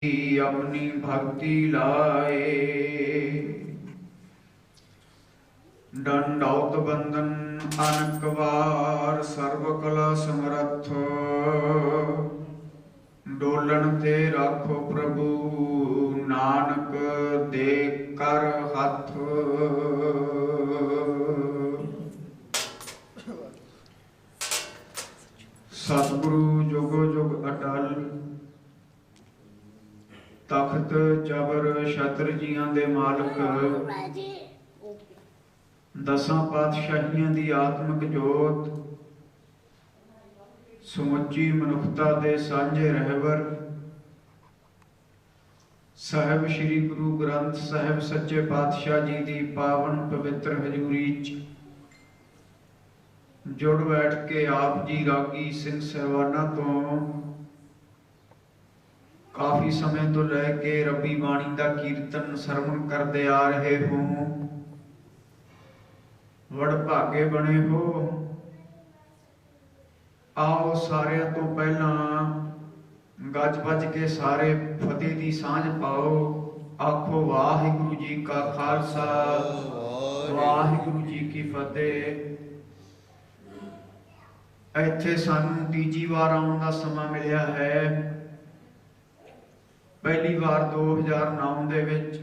अपनी भक्ति लाए। दंडौत बंदन अनक बार सर्व कला समर्थ, डोलन ते राखो प्रभु नानक दे कर हथ। सतगुरु जुग जुग अटल, तख्त जबर छत्र जियां दे मालक, दसां पातशाहियां दी आत्मक जोत, समुची मनुखता दे सांझे रहबर, साहिब श्री गुरु ग्रंथ साहिब सच्चे पातशाह जी दी पावन पवित्र हजूरी च जुड़ बैठ के आप जी रागी सिंह सहवाना तो काफी समय तो लैके रबी बाणी का कीर्तन सरवण करते आ रहे हो। वड़ भागे बने हो। आओ सारे तो पहला गज बज के सारे फतेह की सांझ पाओ। आखो वाहिगुरु जी का खालसा वाहिगुरु जी की फतेह। इत्थे सानू तीजी बार आने का समा मिलिया है। पहली बार 2009 दे विच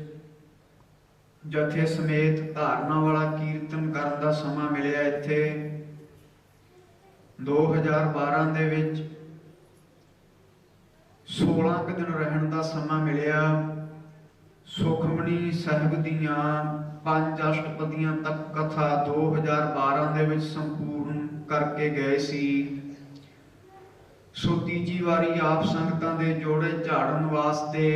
जथे समेत धारना वाला कीर्तन करन दा समा मिलिया। इत्थे 2012 दे विच 16 दिन रहन दा समा मिलिया। सुखमनी साहिब दियां 5 अष्टपदियां तक कथा 2012 दे विच संपूर्ण करके गए सी। सो तीजी वारी आप संगतां दे जोड़े झाड़न वास्ते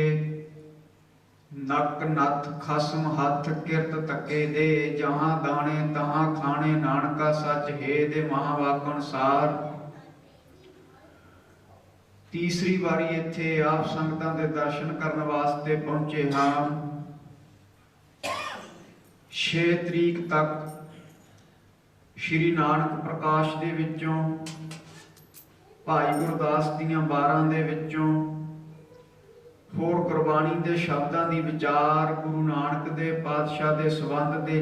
नक नथ खसम हथ किरत तके दे, जहां दाने तहां खाने नानका सच है दे महावाकण सार। तीसरी बारी इत्थे आप संगतां दे दर्शन करन वास्ते पहुंचे हां। 6 तरीक तक श्री नानक प्रकाश दे विचों भाई गुरदास दियां 12 दे विचों होर गुरबाणी दे शब्दां दी विचार गुरु नानक दे पातशाह दे संबंध दे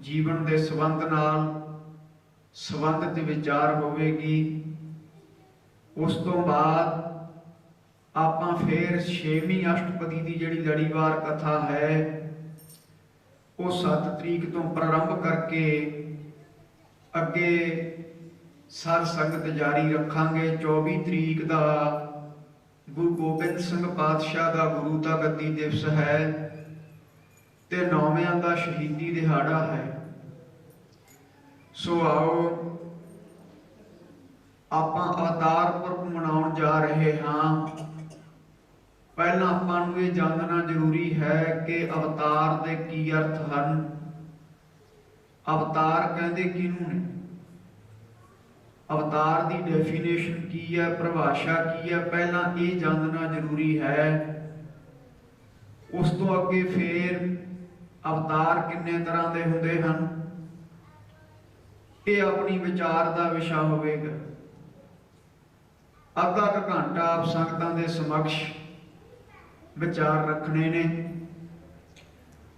जीवन दे संबंध नाल संबंधित विचार होवेगी। उस तो बाद आपां फिर 6वीं अष्टपदी दी जिहड़ी लड़ीवार कथा है वो 7 तरीक तो प्रारंभ करके अगे सर संगत जारी रखांगे। 24 तरीक का गुरु गोबिंद सिंह पातशाह का गुरु का गद्दी दिवस है ते 9वें का शहीदी दिहाड़ा है। सो आओ आपां अवतार पुरब मनाउण जा रहे हाँ। पहला आपां नूं ये जानना जरूरी है कि अवतार दे की अर्थ हन। अवतार कहंदे किहनूं ने, अवतार की डेफिनेशन की है, परिभाषा की है, पहला ये जानना जरूरी है। उस तो अगे फिर अवतार किन्ने तरह के होंदे हन ये अपनी विचार का विषय होवेगा। आधा क घंटा आप संगतां दे समक्ष विचार रखने ने।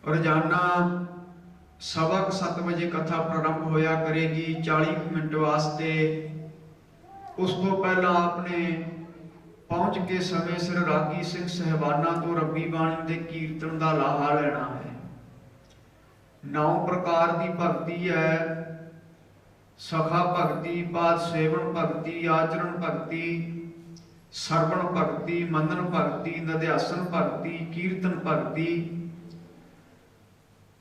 रोजाना 7:15 बजे कथा प्रारंभ होया करेगी 40 मिनट वास्ते। उस तो पहला आपने पहुंच के समय सिर रागी सिंह सहबाना तो रब्बी बाणी दे कीर्तन का लाहा लेना है। 9 प्रकार की भगती है। सखा भगती, पाद सेवन भगती, आचरण भगती, सरवण भगती, मनन भगती, निध्यासन भगती, कीर्तन भगती।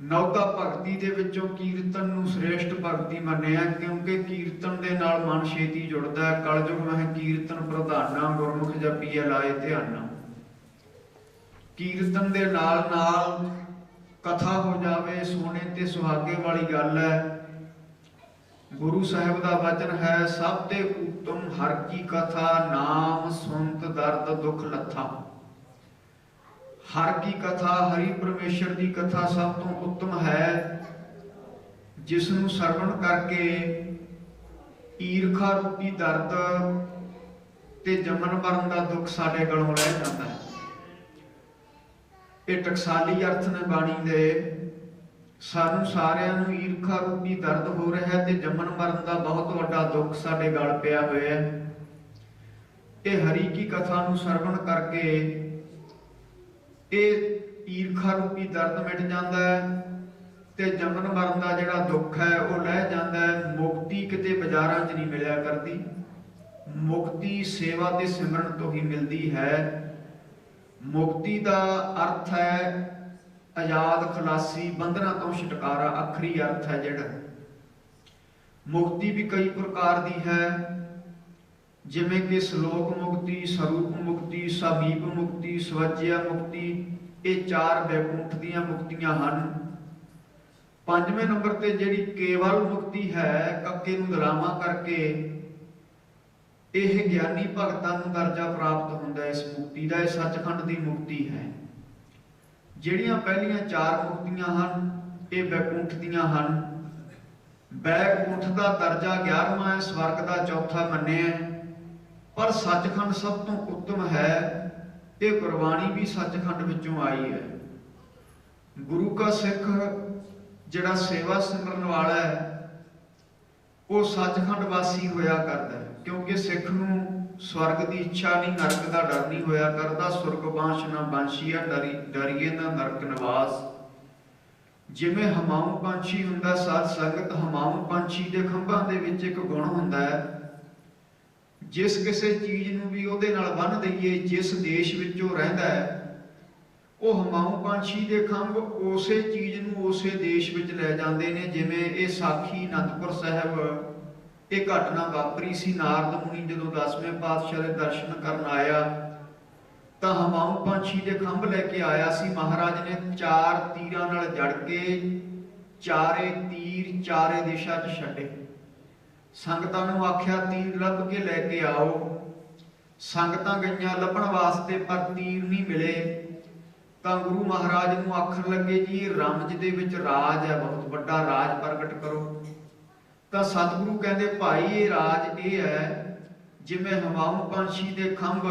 नौका भगती दे विचों कीर्तन नूं श्रेष्ठ भगती मन्निया क्योंकि कीर्तन दे नाल मन छेती जुड़दा है। कलयुग मह कीर्तन प्रधाना, गुरमुख जपीए लाए ध्याना। कीर्तन दे नाल नाल कथा हो जावे सोने ते सुहागे वाली गल है। गुरु साहिब का वचन है सब ते उत्तम हर की कथा, नाम सुनत दर्द दुख लथा। हर की कथा हरि परमेश्वर की कथा सब तो उत्तम है, जिसनों सरवण करके ईरखा रूपी दर्द ते जमन मरण का दुख साडे गलों रह जाता है। ਇਹ ਟਕਸਾਲੀ ਅਰਥ ਨੇ ਬਾਣੀ ਦੇ। ਸਾਨੂੰ ਸਾਰਿਆਂ ਨੂੰ ਈਰਖਾ ਰੂਪੀ ਦਰਦ ਹੋ ਰਿਹਾ ਹੈ ਤੇ ਜੰਮਣ ਮਰਨ ਦਾ ਬਹੁਤ ਵੱਡਾ ਦੁੱਖ ਸਾਡੇ ਗਲ ਪਿਆ ਹੋਇਆ ਹੈ। ਇਹ ਹਰੀ ਕੀ ਕਥਾ ਨੂੰ ਸਰਵਣ ਕਰਕੇ ਇਹ ਈਰਖਾ ਰੂਪੀ ਦਰਦ ਮਿਟ ਜਾਂਦਾ ਹੈ ਤੇ ਜੰਮਣ ਮਰਨ ਦਾ ਜਿਹੜਾ ਦੁੱਖ ਹੈ ਉਹ ਲਹਿ ਜਾਂਦਾ ਹੈ। ਮੁਕਤੀ ਕਿਤੇ ਬਾਜ਼ਾਰਾਂ 'ਚ ਨਹੀਂ ਮਿਲਿਆ ਕਰਦੀ, ਮੁਕਤੀ ਸੇਵਾ ਤੇ ਸਿਮਰਨ ਤੋਂ ਹੀ ਮਿਲਦੀ ਹੈ। ਮੁਕਤੀ ਦਾ ਅਰਥ ਹੈ ਆਜ਼ਾਦ ਖਲਾਸੀ, ਬੰਧਨਾਂ ਤੋਂ ਛੁਟਕਾਰਾ, ਆਖਰੀ ਅਰਥ ਹੈ ਜਿਹੜਾ। ਮੁਕਤੀ ਵੀ ਕਈ ਪ੍ਰਕਾਰ ਦੀ ਹੈ, ਜਿਵੇਂ ਕਿ ਸ਼ਲੋਕ ਮੁਕਤੀ, ਸਰੂਪ ਮੁਕਤੀ, ਸਮੀਪ ਮੁਕਤੀ, ਸਵੱਜਿਆ ਮੁਕਤੀ। ਇਹ 4 ਵੈਕੁੰਠ ਦੀਆਂ ਮੁਕਤੀਆਂ ਹਨ। 5ਵੇਂ ਨੰਬਰ ਤੇ ਜਿਹੜੀ ਕੇਵਲ ਮੁਕਤੀ ਹੈ, ਕੱਕੇ ਨੂੰ ਦਲਾਮਾ ਕਰਕੇ, ਇਹ ਗਿਆਨੀ ਭਗਤਾਂ ਨੂੰ ਦਰਜਾ ਪ੍ਰਾਪਤ ਹੁੰਦਾ ਇਸ ਮੁਕਤੀ ਦਾ। ਇਹ ਸੱਚਖੰਡ ਦੀ ਮੁਕਤੀ ਹੈ। ਜਿਹੜੀਆਂ ਪਹਿਲੀਆਂ 4 ਮੁਕਤੀਆਂ ਹਨ ਇਹ ਵੈਕੁੰਠ ਦੀਆਂ ਹਨ। ਵੈਕੁੰਠ ਦਾ ਦਰਜਾ 11ਵਾਂ ਹੈ, ਸਵਰਗ ਦਾ ਚੌਥਾ ਮੰਨਿਆ, ਪਰ ਸੱਚਖੰਡ ਸਭ ਤੋਂ ਉੱਤਮ ਹੈ। ਇਹ ਗੁਰਬਾਣੀ ਵੀ ਸੱਚਖੰਡ ਵਿੱਚੋਂ ਆਈ ਹੈ। ਗੁਰੂ ਕਾ ਸਿੱਖ ਜਿਹੜਾ ਸੇਵਾ ਸਿਮਰਨ ਵਾਲਾ ਹੈ ਉਹ ਸੱਚਖੰਡ ਵਾਸੀ ਹੋਇਆ ਕਰਦਾ ਹੈ, ਕਿਉਂਕਿ ਸਿੱਖ ਨੂੰ ਸਵਰਗ ਦੀ ਇੱਛਾ ਨਹੀਂ, ਨਰਕ ਦਾ ਡਰ ਨਹੀਂ ਹੋਇਆ ਕਰਦਾ। ਸੁਰਗ ਬਾਂਸ਼ ਨਾ ਬਾਂਸ਼ੀਆ, ਡਰੀਏ ਨਾ ਨਰਕ ਨਿਵਾਸ। ਜਿਵੇਂ ਹਮਾਊ ਪੰਛੀ ਹੁੰਦਾ ਸਾਧ ਸੰਗਤ, ਹਮਾਊ ਪੰਛੀ ਦੇ ਖੰਭਾਂ ਦੇ ਵਿੱਚ ਇੱਕ ਗੁਣ ਹੁੰਦਾ ਹੈ, ਜਿਸ ਕਿਸੇ ਚੀਜ਼ ਨੂੰ ਵੀ ਉਹਦੇ ਨਾਲ ਬੰਨ੍ਹ ਦਈਏ, ਜਿਸ ਦੇਸ਼ ਵਿੱਚ ਉਹ ਰਹਿੰਦਾ ਹੈ, ਉਹ ਹਮਾਊ ਪੰਛੀ ਦੇ ਖੰਭ ਉਸੇ ਚੀਜ਼ ਨੂੰ ਉਸੇ ਦੇਸ਼ ਵਿੱਚ ਲੈ ਜਾਂਦੇ ਨੇ। ਜਿਵੇਂ ਇਹ ਸਾਖੀ ਅਨੰਦਪੁਰ ਸਾਹਿਬ ਇਹ ਘਟਨਾ ਵਾਪਰੀ ਸੀ। ਨਾਰਦ ਮੁਨੀ ਜਦੋਂ 10ਵੇਂ ਪਾਤਸ਼ਾਹ ਦੇ ਦਰਸ਼ਨ ਕਰਨ ਆਇਆ ਤਾਂ ਹਮਾਊ ਪੰਛੀ ਦੇ ਖੰਭ ਲੈ ਕੇ ਆਇਆ ਸੀ। ਮਹਾਰਾਜ ਨੇ 4 ਤੀਰਾਂ ਨਾਲ ਜੜ ਕੇ ਚਾਰੇ ਤੀਰ ਚਾਰੇ ਦਿਸ਼ਾ 'ਚ ਛੱਡੇ। ਸੰਗਤਾਂ ਨੂੰ ਆਖਿਆ ਤੀਰ ਲੱਭ ਕੇ ਲੈ ਕੇ ਆਓ। ਸੰਗਤਾਂ ਗਈਆਂ ਲੱਭਣ ਵਾਸਤੇ ਪਰ ਤੀਰ ਨਹੀਂ ਮਿਲੇ। ਤਾਂ ਗੁਰੂ ਮਹਾਰਾਜ ਨੂੰ ਆਖਣ ਲੱਗੇ ਜੀ ਇਹ ਰਮਜ ਦੇ ਵਿੱਚ ਰਾਜ ਹੈ, ਬਹੁਤ ਵੱਡਾ ਰਾਜ ਪ੍ਰਗਟ ਕਰੋ। ਤਾਂ ਸਤਿਗੁਰੂ ਕਹਿੰਦੇ ਭਾਈ ਇਹ ਰਾਜ ਇਹ ਹੈ ਜਿਵੇਂ ਹਮਾਊ ਪੰਛੀ ਦੇ ਖੰਭ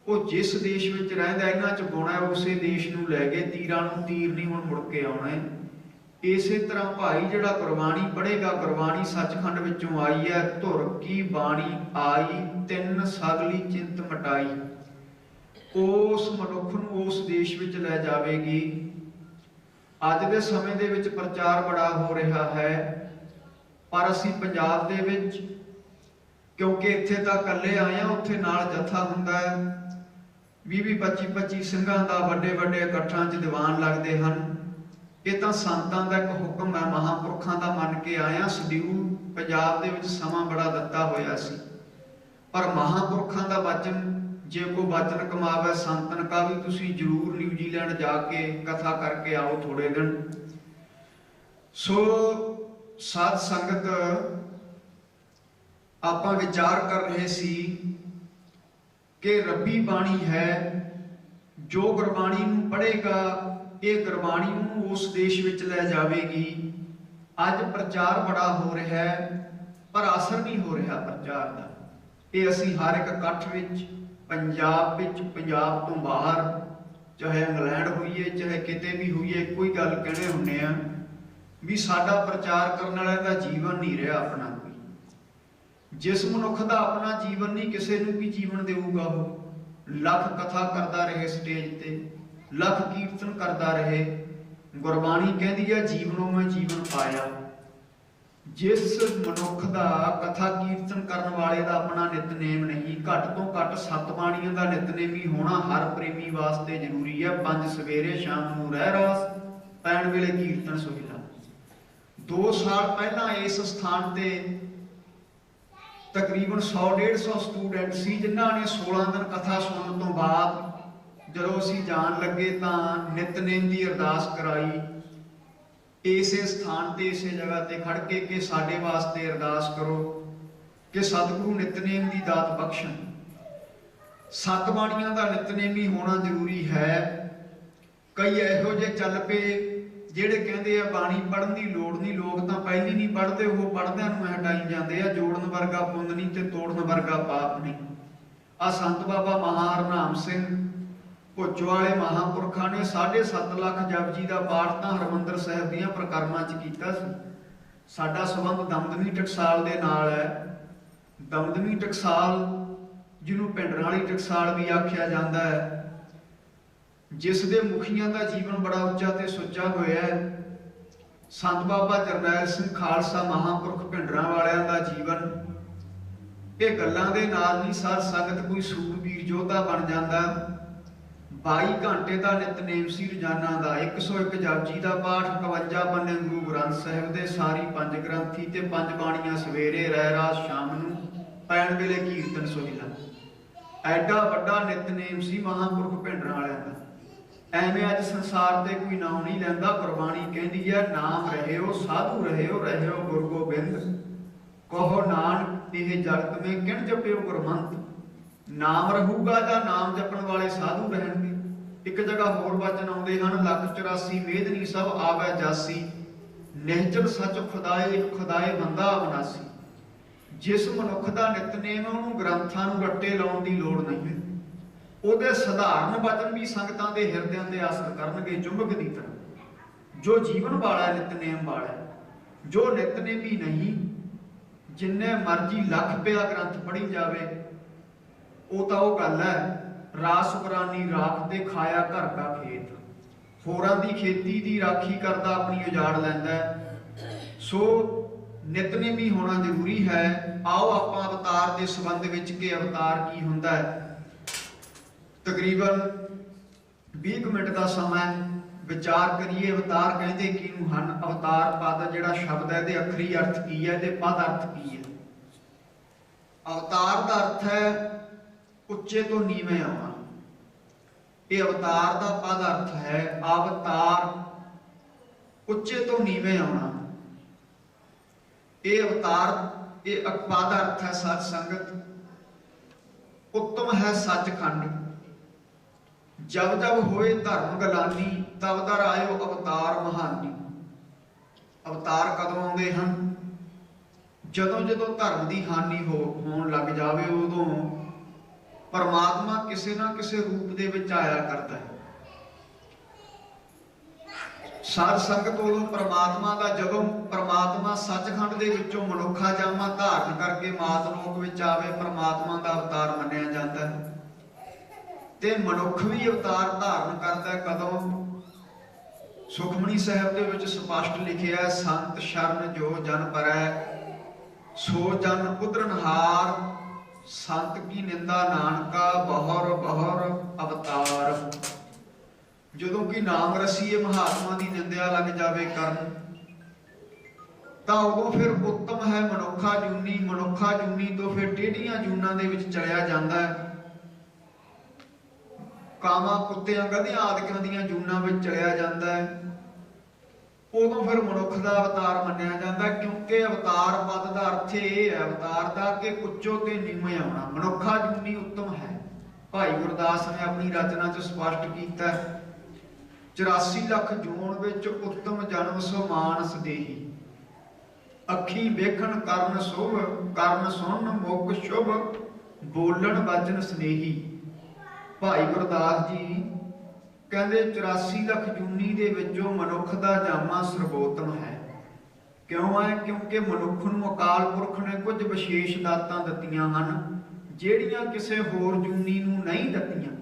ਉਹ ਜਿਸ ਦੇਸ਼ ਵਿੱਚ ਰਹਿੰਦਾ ਇਹਨਾਂ 'ਚ ਗੁਣ ਹੈ ਉਸੇ ਦੇਸ਼ ਨੂੰ ਲੈ ਗਏ। ਤੀਰਾਂ ਨੂੰ ਤੀਰ ਨਹੀਂ ਹੁਣ ਮੁੜ ਕੇ ਆਉਣਾ। ਇਸੇ ਤਰ੍ਹਾਂ ਭਾਈ ਜਿਹੜਾ ਗੁਰਬਾਣੀ ਪੜ੍ਹੇਗਾ, ਗੁਰਬਾਣੀ ਸੱਚਖੰਡ ਵਿੱਚੋਂ ਆਈ ਹੈ। ਧੁਰ ਕੀ ਬਾਣੀ ਆਈ, 3 ਸਗਲੀ ਚਿੰਤ ਮਟਾਈ। ਉਸ ਮਨੁੱਖ ਨੂੰ ਉਸ ਦੇਸ਼ ਵਿੱਚ ਲੈ ਜਾਵੇਗੀ। ਅੱਜ ਦੇ ਸਮੇਂ ਦੇ ਵਿੱਚ ਪ੍ਰਚਾਰ ਬੜਾ ਹੋ ਰਿਹਾ ਹੈ, ਪਰ ਅਸੀਂ ਪੰਜਾਬ ਦੇ ਵਿੱਚ ਕਿਉਂਕਿ ਇੱਥੇ ਤਾਂ ਇਕੱਲੇ ਆਏ ਆ, ਉੱਥੇ ਨਾਲ ਜਥਾ ਹੁੰਦਾ ਹੈ। 20-25 ਸਿੰਘਾਂ ਦਾ ਵੱਡੇ ਵੱਡੇ ਇਕੱਠਾਂ 'ਚ ਦੀਵਾਨ ਲੱਗਦੇ ਹਨ। ਇਹ ਤਾਂ ਸੰਤਾਂ ਦਾ ਇੱਕ ਹੁਕਮ ਹੈ, ਮਹਾਂਪੁਰਖਾਂ ਦਾ ਮੰਨ ਕੇ ਆਇਆ। ਸ਼ਡਿਊਲ ਪੰਜਾਬ ਦੇ ਵਿੱਚ ਸਮਾਂ ਬੜਾ ਦਿੱਤਾ ਹੋਇਆ ਸੀ, ਪਰ ਮਹਾਂਪੁਰਖਾਂ ਦਾ ਵਚਨ ਜੇ ਕੋਈ ਵਚਨ ਕਮਾਵੇ ਸੰਤਨ ਕਾ ਵੀ ਤੁਸੀਂ ਜ਼ਰੂਰ ਨਿਊਜ਼ੀਲੈਂਡ ਜਾ ਕੇ ਕਥਾ ਕਰਕੇ ਆਓ ਥੋੜੇ ਦਿਨ। ਸੋ ਸਾਧ ਸੰਗਤ ਆਪਾਂ ਵਿਚਾਰ ਕਰ ਰਹੇ ਸੀ ਕਿ ਰੱਬੀ ਬਾਣੀ ਹੈ, ਜੋ ਗੁਰਬਾਣੀ ਨੂੰ ਪੜ੍ਹੇਗਾ ਇਹ ਗੁਰਬਾਣੀ ਨੂੰ ਉਸ ਦੇਸ਼ ਵਿੱਚ ਲੈ ਜਾਵੇਗੀ। ਅੱਜ ਪ੍ਰਚਾਰ ਬੜਾ ਹੋ ਰਿਹਾ ਹੈ ਪਰ ਅਸਰ ਨਹੀਂ ਹੋ ਰਿਹਾ ਪ੍ਰਚਾਰ ਦਾ। ਇਹ ਅਸੀਂ ਹਰ ਇੱਕ ਇਕੱਠ ਵਿੱਚ, ਪੰਜਾਬ ਵਿੱਚ, ਪੰਜਾਬ ਤੋਂ ਬਾਹਰ, ਚਾਹੇ ਇੰਗਲੈਂਡ ਹੋਈਏ ਚਾਹੇ ਕਿਤੇ ਵੀ ਹੋਈਏ, ਇੱਕੋ ਹੀ ਗੱਲ ਕਹਿੰਦੇ ਹੁੰਦੇ ਆ ਵੀ ਸਾਡਾ ਪ੍ਰਚਾਰ ਕਰਨ ਵਾਲਾ ਦਾ ਜੀਵਨ ਨਹੀਂ ਰਿਹਾ ਆਪਣਾ ਕੋਈ। ਜਿਸ ਮਨੁੱਖ ਦਾ ਆਪਣਾ ਜੀਵਨ ਨਹੀਂ, ਕਿਸੇ ਨੂੰ ਕੀ ਜੀਵਨ ਦੇਊਗਾ ਉਹ? ਲੱਖ ਕਥਾ ਕਰਦਾ ਰਹੇ ਸਟੇਜ ਤੇ, ਲੱਖ ਕੀਰਤਨ ਕਰਦਾ ਰਹੇ। ਗੁਰਬਾਣੀ ਕਹਿੰਦੀ ਹੈ ਜੀਵਨੋਂ ਮੈਂ ਜੀਵਨ ਪਾਇਆ। ਜਿਸ ਮਨੁੱਖ ਦਾ ਕਥਾ ਕੀਰਤਨ ਕਰਨ ਵਾਲੇ ਦਾ ਆਪਣਾ ਨਿਤਨੇਮ ਨਹੀਂ, ਘੱਟ ਤੋਂ ਘੱਟ 7 ਬਾਣੀਆਂ ਦਾ ਨਿਤਨੇਮੀ ਹੋਣਾ ਹਰ ਪ੍ਰੇਮੀ ਵਾਸਤੇ ਜ਼ਰੂਰੀ ਹੈ। 5 ਸਵੇਰੇ ਸ਼ਾਮ ਨੂੰ ਰਹਿ ਰਾਸ, ਪੈਣ ਵੇਲੇ ਕੀਰਤਨ ਸੁਹਿਲਾ। 2 ਸਾਲ ਪਹਿਲਾਂ ਇਸ ਸਥਾਨ ਤੇ ਤਕਰੀਬਨ 100-150 ਸਟੂਡੈਂਟ ਸੀ, ਜਿਨ੍ਹਾਂ ਨੇ 16 ਦਿਨ ਕਥਾ ਸੁਣਨ ਤੋਂ ਬਾਅਦ ਜਦੋਂ ਅਸੀਂ ਜਾਣ ਲੱਗੇ ਤਾਂ ਨਿਤਨੇਮ ਦੀ ਅਰਦਾਸ ਕਰਾਈ ਇਸੇ ਸਥਾਨ ਤੇ, ਇਸੇ ਜਗ੍ਹਾ ਤੇ ਖੜ ਕੇ ਕਿ ਸਾਡੇ ਵਾਸਤੇ ਅਰਦਾਸ ਕਰੋ ਕਿ ਸਤਿਗੁਰੂ ਨਿਤਨੇਮ ਦੀ ਦਾਤ ਬਖਸ਼ਣ। 7 ਬਾਣੀਆਂ ਦਾ ਨਿਤਨੇਮੀ ਹੋਣਾ ਜ਼ਰੂਰੀ ਹੈ। ਕਈ ਇਹੋ ਜਿਹੇ ਚੱਲ ਪਏ ਜਿਹੜੇ ਕਹਿੰਦੇ ਆ ਬਾਣੀ ਪੜ੍ਹਨ ਦੀ ਲੋੜ ਨਹੀਂ, ਲੋਕ ਤਾਂ ਪਹਿਲੀ ਨਹੀਂ ਪੜ੍ਹਦੇ, ਉਹ ਪੜ੍ਹਦਿਆਂ ਨੂੰ ਹਟਾਈ ਜਾਂਦੇ ਆ। ਜੋੜਨ ਵਰਗਾ ਪੁੰਨ ਨਹੀਂ ਤੇ ਤੋੜਨ ਵਰਗਾ ਪਾਪ ਨਹੀਂ। ਆ ਸੰਤ ਬਾਬਾ ਮਹਾਰਾਮ ਸਿੰਘ ਭੁੱਜ ਵਾਲੇ ਮਹਾਂਪੁਰਖਾਂ ਨੇ 7.5 ਲੱਖ ਜਪਜੀ ਦਾ ਪਾਠ ਤਾਂ ਹਰਿਮੰਦਰ ਸਾਹਿਬ ਦੀਆਂ ਪ੍ਰਕਰਮਾਂ 'ਚ ਕੀਤਾ ਸੀ। ਸਾਡਾ ਸੰਬੰਧ ਦਮਦਮੀ ਟਕਸਾਲ ਦੇ ਨਾਲ ਹੈ। ਦਮਦਮੀ ਟਕਸਾਲ, ਜਿਹਨੂੰ ਭਿੰਡਰਾਂ ਵਾਲੀ ਟਕਸਾਲ ਵੀ ਆਖਿਆ ਜਾਂਦਾ ਹੈ, ਜਿਸ ਦੇ ਮੁਖੀਆਂ ਦਾ ਜੀਵਨ ਬੜਾ ਉੱਚਾ ਤੇ ਸੁੱਚਾ ਹੋਇਆ ਹੈ। ਸੰਤ ਬਾਬਾ ਜਰਨੈਲ ਸਿੰਘ ਖਾਲਸਾ ਮਹਾਂਪੁਰਖ ਭਿੰਡਰਾਂ ਵਾਲਿਆਂ ਦਾ ਜੀਵਨ, ਇਹ ਗੱਲਾਂ ਦੇ ਨਾਲ ਨਹੀਂ ਸਾਧ ਸੰਗਤ ਕੋਈ ਸੂਰਬੀਰ ਯੋਧਾ ਬਣ ਜਾਂਦਾ। 22 ਘੰਟੇ ਦਾ ਨਿਤਨੇਮ ਸੀ ਰੋਜ਼ਾਨਾ ਦਾ, 101 ਜਪਜੀ ਦਾ ਪਾਠ, 52 ਪੰਨੇ ਗੁਰੂ ਗ੍ਰੰਥ ਸਾਹਿਬ ਦੇ, ਸਾਰੀ 5 ਗ੍ਰੰਥੀ ਤੇ 5 ਬਾਣੀਆਂ, ਸਵੇਰੇ ਰਹਿ ਰਾਤ ਸ਼ਾਮ ਨੂੰ, ਪੈਣ ਵੇਲੇ ਕੀਰਤਨ ਸੋਹਿਲਾ। ਐਡਾ ਵੱਡਾ ਨਿਤਨੇਮ ਸੀ ਮਹਾਂਪੁਰਖ ਭਿੰਡਰਾਂ ਵਾਲਿਆਂ ਦਾ। ਐਵੇਂ ਅੱਜ ਸੰਸਾਰ ਤੇ ਕੋਈ ਨਾਮ ਨਹੀਂ ਲੈਂਦਾ। ਗੁਰਬਾਣੀ ਕਹਿੰਦੀ ਹੈ, ਨਾਮ ਰਹਿਓ ਸਾਧੂ ਰਹਿਓ, ਰਹਿਓ ਗੁਰ ਗੋਬਿੰਦ, ਕਹੋ ਨਾਨਕ ਇਹ ਜਗਤ ਮੇ ਕਿਣ ਜਪਿਓ ਗੁਰਮੰਤ। ਨਾਮ ਰਹੂਗਾ ਜਾਂ ਨਾਮ ਜਪਣ ਵਾਲੇ ਸਾਧੂ ਰਹਿਣਗੇ। ਇੱਕ ਜਗ੍ਹਾ ਹੋਰ ਵਚਨ ਆਉਂਦੇ ਹਨ, 184 ਮੇਦਨੀ ਸਭ ਆਵੈ ਜਾਸੀ, ਨਿਹਚਲ ਸੱਚ ਖੁਦਾਏ, ਖੁਦਾਏ ਬੰਦਾ ਅਵਨਾਸੀ। ਜਿਸ ਮਨੁੱਖ ਦਾ ਨਿਤਨੇਮ, ਉਹਨੂੰ ਗ੍ਰੰਥਾਂ ਨੂੰ ਰੱਟੇ ਲਾਉਣ ਦੀ ਲੋੜ ਨਹੀਂ। ਉਹਦੇ ਸਧਾਰਨ ਵਚਨ ਵੀ ਸੰਗਤਾਂ ਦੇ ਹਿਰਦਿਆਂ ਤੇ ਅਸਰ ਕਰਨਗੇ ਚੁੰਬਕ ਦੀ ਤਰ੍ਹਾਂ। ਜੋ ਜੀਵਨ ਵਾਲਾ ਨਿਤਨੇਮ ਵਾਲਾ, ਜੋ ਨਿਤਨੇਮੀ ਨਹੀਂ, ਜਿੰਨੇ ਮਰਜੀ ਲੱਖ ਪਿਆ ਗ੍ਰੰਥ ਪੜ੍ਹੀ ਜਾਵੇ, ਉਹ ਤਾਂ ਉਹ ਗੱਲ ਹੈ, ਰਾਸ ਬਰਾਨੀ ਰਾਖ ਤੇ ਖਾਇਆ ਘਰ ਦਾ ਖੇਤ। ਹੋਰਾਂ ਦੀ ਖੇਤੀ ਦੀ ਰਾਖੀ ਕਰਦਾ, ਆਪਣੀ ਉਜਾੜ ਲੈਂਦਾ। ਸੋ ਨਿਤਨੇਮੀ ਹੋਣਾ ਜ਼ਰੂਰੀ ਹੈ। ਆਓ ਆਪਾਂ ਅਵਤਾਰ ਦੇ ਸੰਬੰਧ ਵਿੱਚ, ਕਿ ਅਵਤਾਰ ਕੀ ਹੁੰਦਾ ਹੈ, ਤਕਰੀਬਨ 20 ਮਿੰਟ ਦਾ ਸਮਾਂ ਵਿਚਾਰ ਕਰੀਏ। ਅਵਤਾਰ ਕਹਿੰਦੇ ਕਿਹਨੂੰ ਹਨ? ਅਵਤਾਰ ਪਦ ਜਿਹੜਾ ਸ਼ਬਦ ਹੈ, ਇਹਦੇ ਅੱਖਰੀ ਅਰਥ ਕੀ ਹੈ, ਇਹਦੇ ਪਦ ਅਰਥ ਕੀ ਹੈ? ਅਵਤਾਰ ਦਾ ਅਰਥ ਹੈ ਉੱਚੇ ਤੋਂ ਨੀਵੇਂ ਆਉਣਾ। ਇਹ ਅਵਤਾਰ ਦਾ ਪਦ ਅਰਥ ਹੈ ਅਵਤਾਰ, ਉੱਚੇ ਤੋਂ ਨੀਵੇਂ ਆਉਣਾ। ਇਹ ਅਵਤਾਰ, ਇਹ ਪਦ ਅਰਥ ਹੈ ਸਤ ਸੰਗਤ, ਉੱਤਮ ਹੈ ਸੱਚਖੰਡ। ਜਬ ਜਬ ਹੋਏ ਧਰਮ ਗਲਾਨੀ, ਤਬ ਦਰ ਆਇਓ ਅਵਤਾਰ ਮਹਾਨੀ। ਅਵਤਾਰ ਕਦੋਂ ਆਉਂਦੇ ਹਨ? ਜਦੋਂ ਜਦੋਂ ਧਰਮ ਦੀ ਹਾਨੀ ਹੋਣ ਲੱਗ ਜਾਵੇ, ਉਦੋਂ ਪਰਮਾਤਮਾ ਕਿਸੇ ਨਾ ਕਿਸੇ ਰੂਪ ਦੇ ਵਿੱਚ ਆਇਆ ਕਰਦਾ ਹੈ। ਸਾਧ ਸੰਗਤ ਉਦੋਂ ਪਰਮਾਤਮਾ ਦਾ, ਜਦੋਂ ਪਰਮਾਤਮਾ ਸੱਚਖੰਡ ਦੇ ਵਿੱਚੋਂ ਮਨੁੱਖਾ ਜਾਮਾ ਧਾਰਨ ਕਰਕੇ ਮਾਤ ਲੋਕ ਵਿੱਚ ਆਵੇ, ਪਰਮਾਤਮਾ ਦਾ ਅਵਤਾਰ ਮੰਨਿਆ ਜਾਂਦਾ ਹੈ। ਤੇ ਮਨੁੱਖ ਵੀ ਅਵਤਾਰ ਧਾਰਨ ਕਰਦਾ ਕਦੋਂ? ਸੁਖਮਨੀ ਸਾਹਿਬ ਦੇ ਵਿੱਚ ਸਪਸ਼ਟ ਲਿਖਿਆ, ਸੰਤ ਸ਼ਰਨ ਜੋ ਜਨ ਪਰੈ, ਸੋ ਜਨ ਉਦਰਨਹਾਰ, ਸੰਤ ਕੀ ਨਿੰਦਾ ਨਾਨਕਾ, ਬਹੁਰ ਬਹੁਰ ਅਵਤਾਰ। ਜਦੋਂ ਕਿ ਨਾਮ ਰਸੀਏ ਮਹਾਤਮਾ ਦੀ ਨਿੰਦਿਆ ਲੱਗ ਜਾਵੇ ਕਰਨ, ਤਾਂ ਉਦੋਂ ਫਿਰ ਉੱਤਮ ਹੈ ਮਨੁੱਖਾ ਜੂਨੀ। ਮਨੁੱਖਾ ਜੂਨੀ ਤੋਂ ਫਿਰ ਟੇਢੀਆਂ ਜੂਨਾਂ ਦੇ ਵਿੱਚ ਚਲਿਆ ਜਾਂਦਾ ਹੈ। ਕਾਵਾਂ, ਕੁੱਤਿਆਂ, ਗਧਿਆਂ ਆਦਿਕਾਂ ਦੀਆਂ ਜੂਨਾਂ ਵਿੱਚ ਚਲਿਆ ਜਾਂਦਾ ਹੈ। ਉਦੋਂ ਫਿਰ ਮਨੁੱਖ ਦਾ ਅਵਤਾਰ ਮੰਨਿਆ ਜਾਂਦਾ, ਕਿਉਂਕਿ ਅਵਤਾਰ ਪਦ ਦਾ ਅਰਥ ਇਹ ਹੈ ਅਵਤਾਰ ਦਾ, ਕਿ ਉੱਚੋ ਤੇ ਨੀਵੇਂ ਆਉਣਾ। ਮਨੁੱਖਾ ਜੂਨੀ ਉੱਤਮ ਹੈ। ਭਾਈ ਗੁਰਦਾਸ ਨੇ ਆਪਣੀ ਰਚਨਾ 'ਚ ਸਪਸ਼ਟ ਕੀਤਾ, 84 ਲੱਖ ਜੂਨ ਵਿੱਚ ਉੱਤਮ ਜਨਮ ਸੋ ਮਾਨਸ ਦੇਹੀ, ਅੱਖੀ ਵੇਖਣ ਕਰਨ ਸ਼ੁਭ, ਕਰਨ ਸੁਣ ਮੁਖ ਸ਼ੁਭ, ਬੋਲਣ ਵਚਨ ਸਨੇਹੀ। ਭਾਈ ਗੁਰਦਾਸ ਜੀ ਕਹਿੰਦੇ 84 ਲੱਖ ਜੂਨੀ ਦੇ ਵਿੱਚੋਂ ਮਨੁੱਖ ਦਾ ਜਾਮਾ ਸਰਬੋਤਮ ਹੈ। ਕਿਉਂ ਹੈ? ਕਿਉਂਕਿ ਮਨੁੱਖ ਨੂੰ ਅਕਾਲ ਪੁਰਖ ਨੇ ਕੁਝ ਵਿਸ਼ੇਸ਼ ਦਾਤਾਂ ਦਿੱਤੀਆਂ ਹਨ, ਜਿਹੜੀਆਂ ਕਿਸੇ ਹੋਰ ਜੂਨੀ ਨੂੰ ਨਹੀਂ ਦਿੱਤੀਆਂ।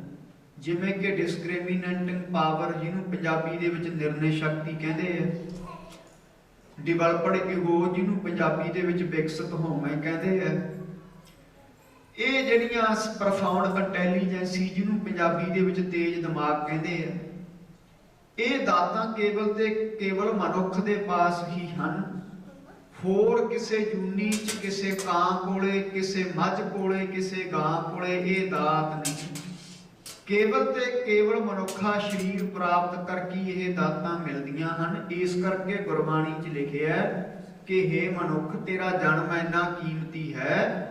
ਜਿਵੇਂ ਕਿ ਡਿਸਕ੍ਰਿਮੀਨੇਟਿੰਗ ਪਾਵਰ, ਜਿਹਨੂੰ ਪੰਜਾਬੀ ਦੇ ਵਿੱਚ ਨਿਰਣੇ ਸ਼ਕਤੀ ਕਹਿੰਦੇ ਆ, ਡਿਵੈਲਪਡ ਈਗੋ, ਜਿਹਨੂੰ ਪੰਜਾਬੀ ਦੇ ਵਿੱਚ ਵਿਕਸਿਤ ਹੋਵੇਂ ਕਹਿੰਦੇ ਆ। ਇਹ ਜਿਹੜੀਆਂ ਪ੍ਰੋਫਾਉਂਡ ਇੰਟੈਲੀਜੈਂਸੀ, ਜਿਹਨੂੰ ਪੰਜਾਬੀ ਦੇ ਵਿੱਚ ਤੇਜ਼ ਦਿਮਾਗ ਕਹਿੰਦੇ ਆ, ਇਹ ਦਾਤਾਂ ਕੇਵਲ ਤੇ ਕੇਵਲ ਮਨੁੱਖ ਦੇ ਪਾਸ ਹੀ ਹਨ। ਹੋਰ ਕਿਸੇ ਜੂਨੀ 'ਚ, ਕਿਸੇ ਕਾਂ ਕੋਲੇ, ਕਿਸੇ ਮੱਝ ਕੋਲੇ, ਕਿਸੇ ਗਾਂ ਕੋਲੇ ਇਹ ਦਾਤ ਨਹੀਂ। ਕੇਵਲ ਤੇ ਕੇਵਲ ਮਨੁੱਖਾ ਸਰੀਰ ਪ੍ਰਾਪਤ ਕਰਕੇ ਇਹ ਦਾਤਾਂ ਮਿਲਦੀਆਂ ਹਨ। ਇਸ ਕਰਕੇ ਗੁਰਬਾਣੀ 'ਚ ਲਿਖਿਆ ਕਿ ਹੇ ਮਨੁੱਖ, ਤੇਰਾ ਜਨਮ ਇੰਨਾ ਕੀਮਤੀ ਹੈ।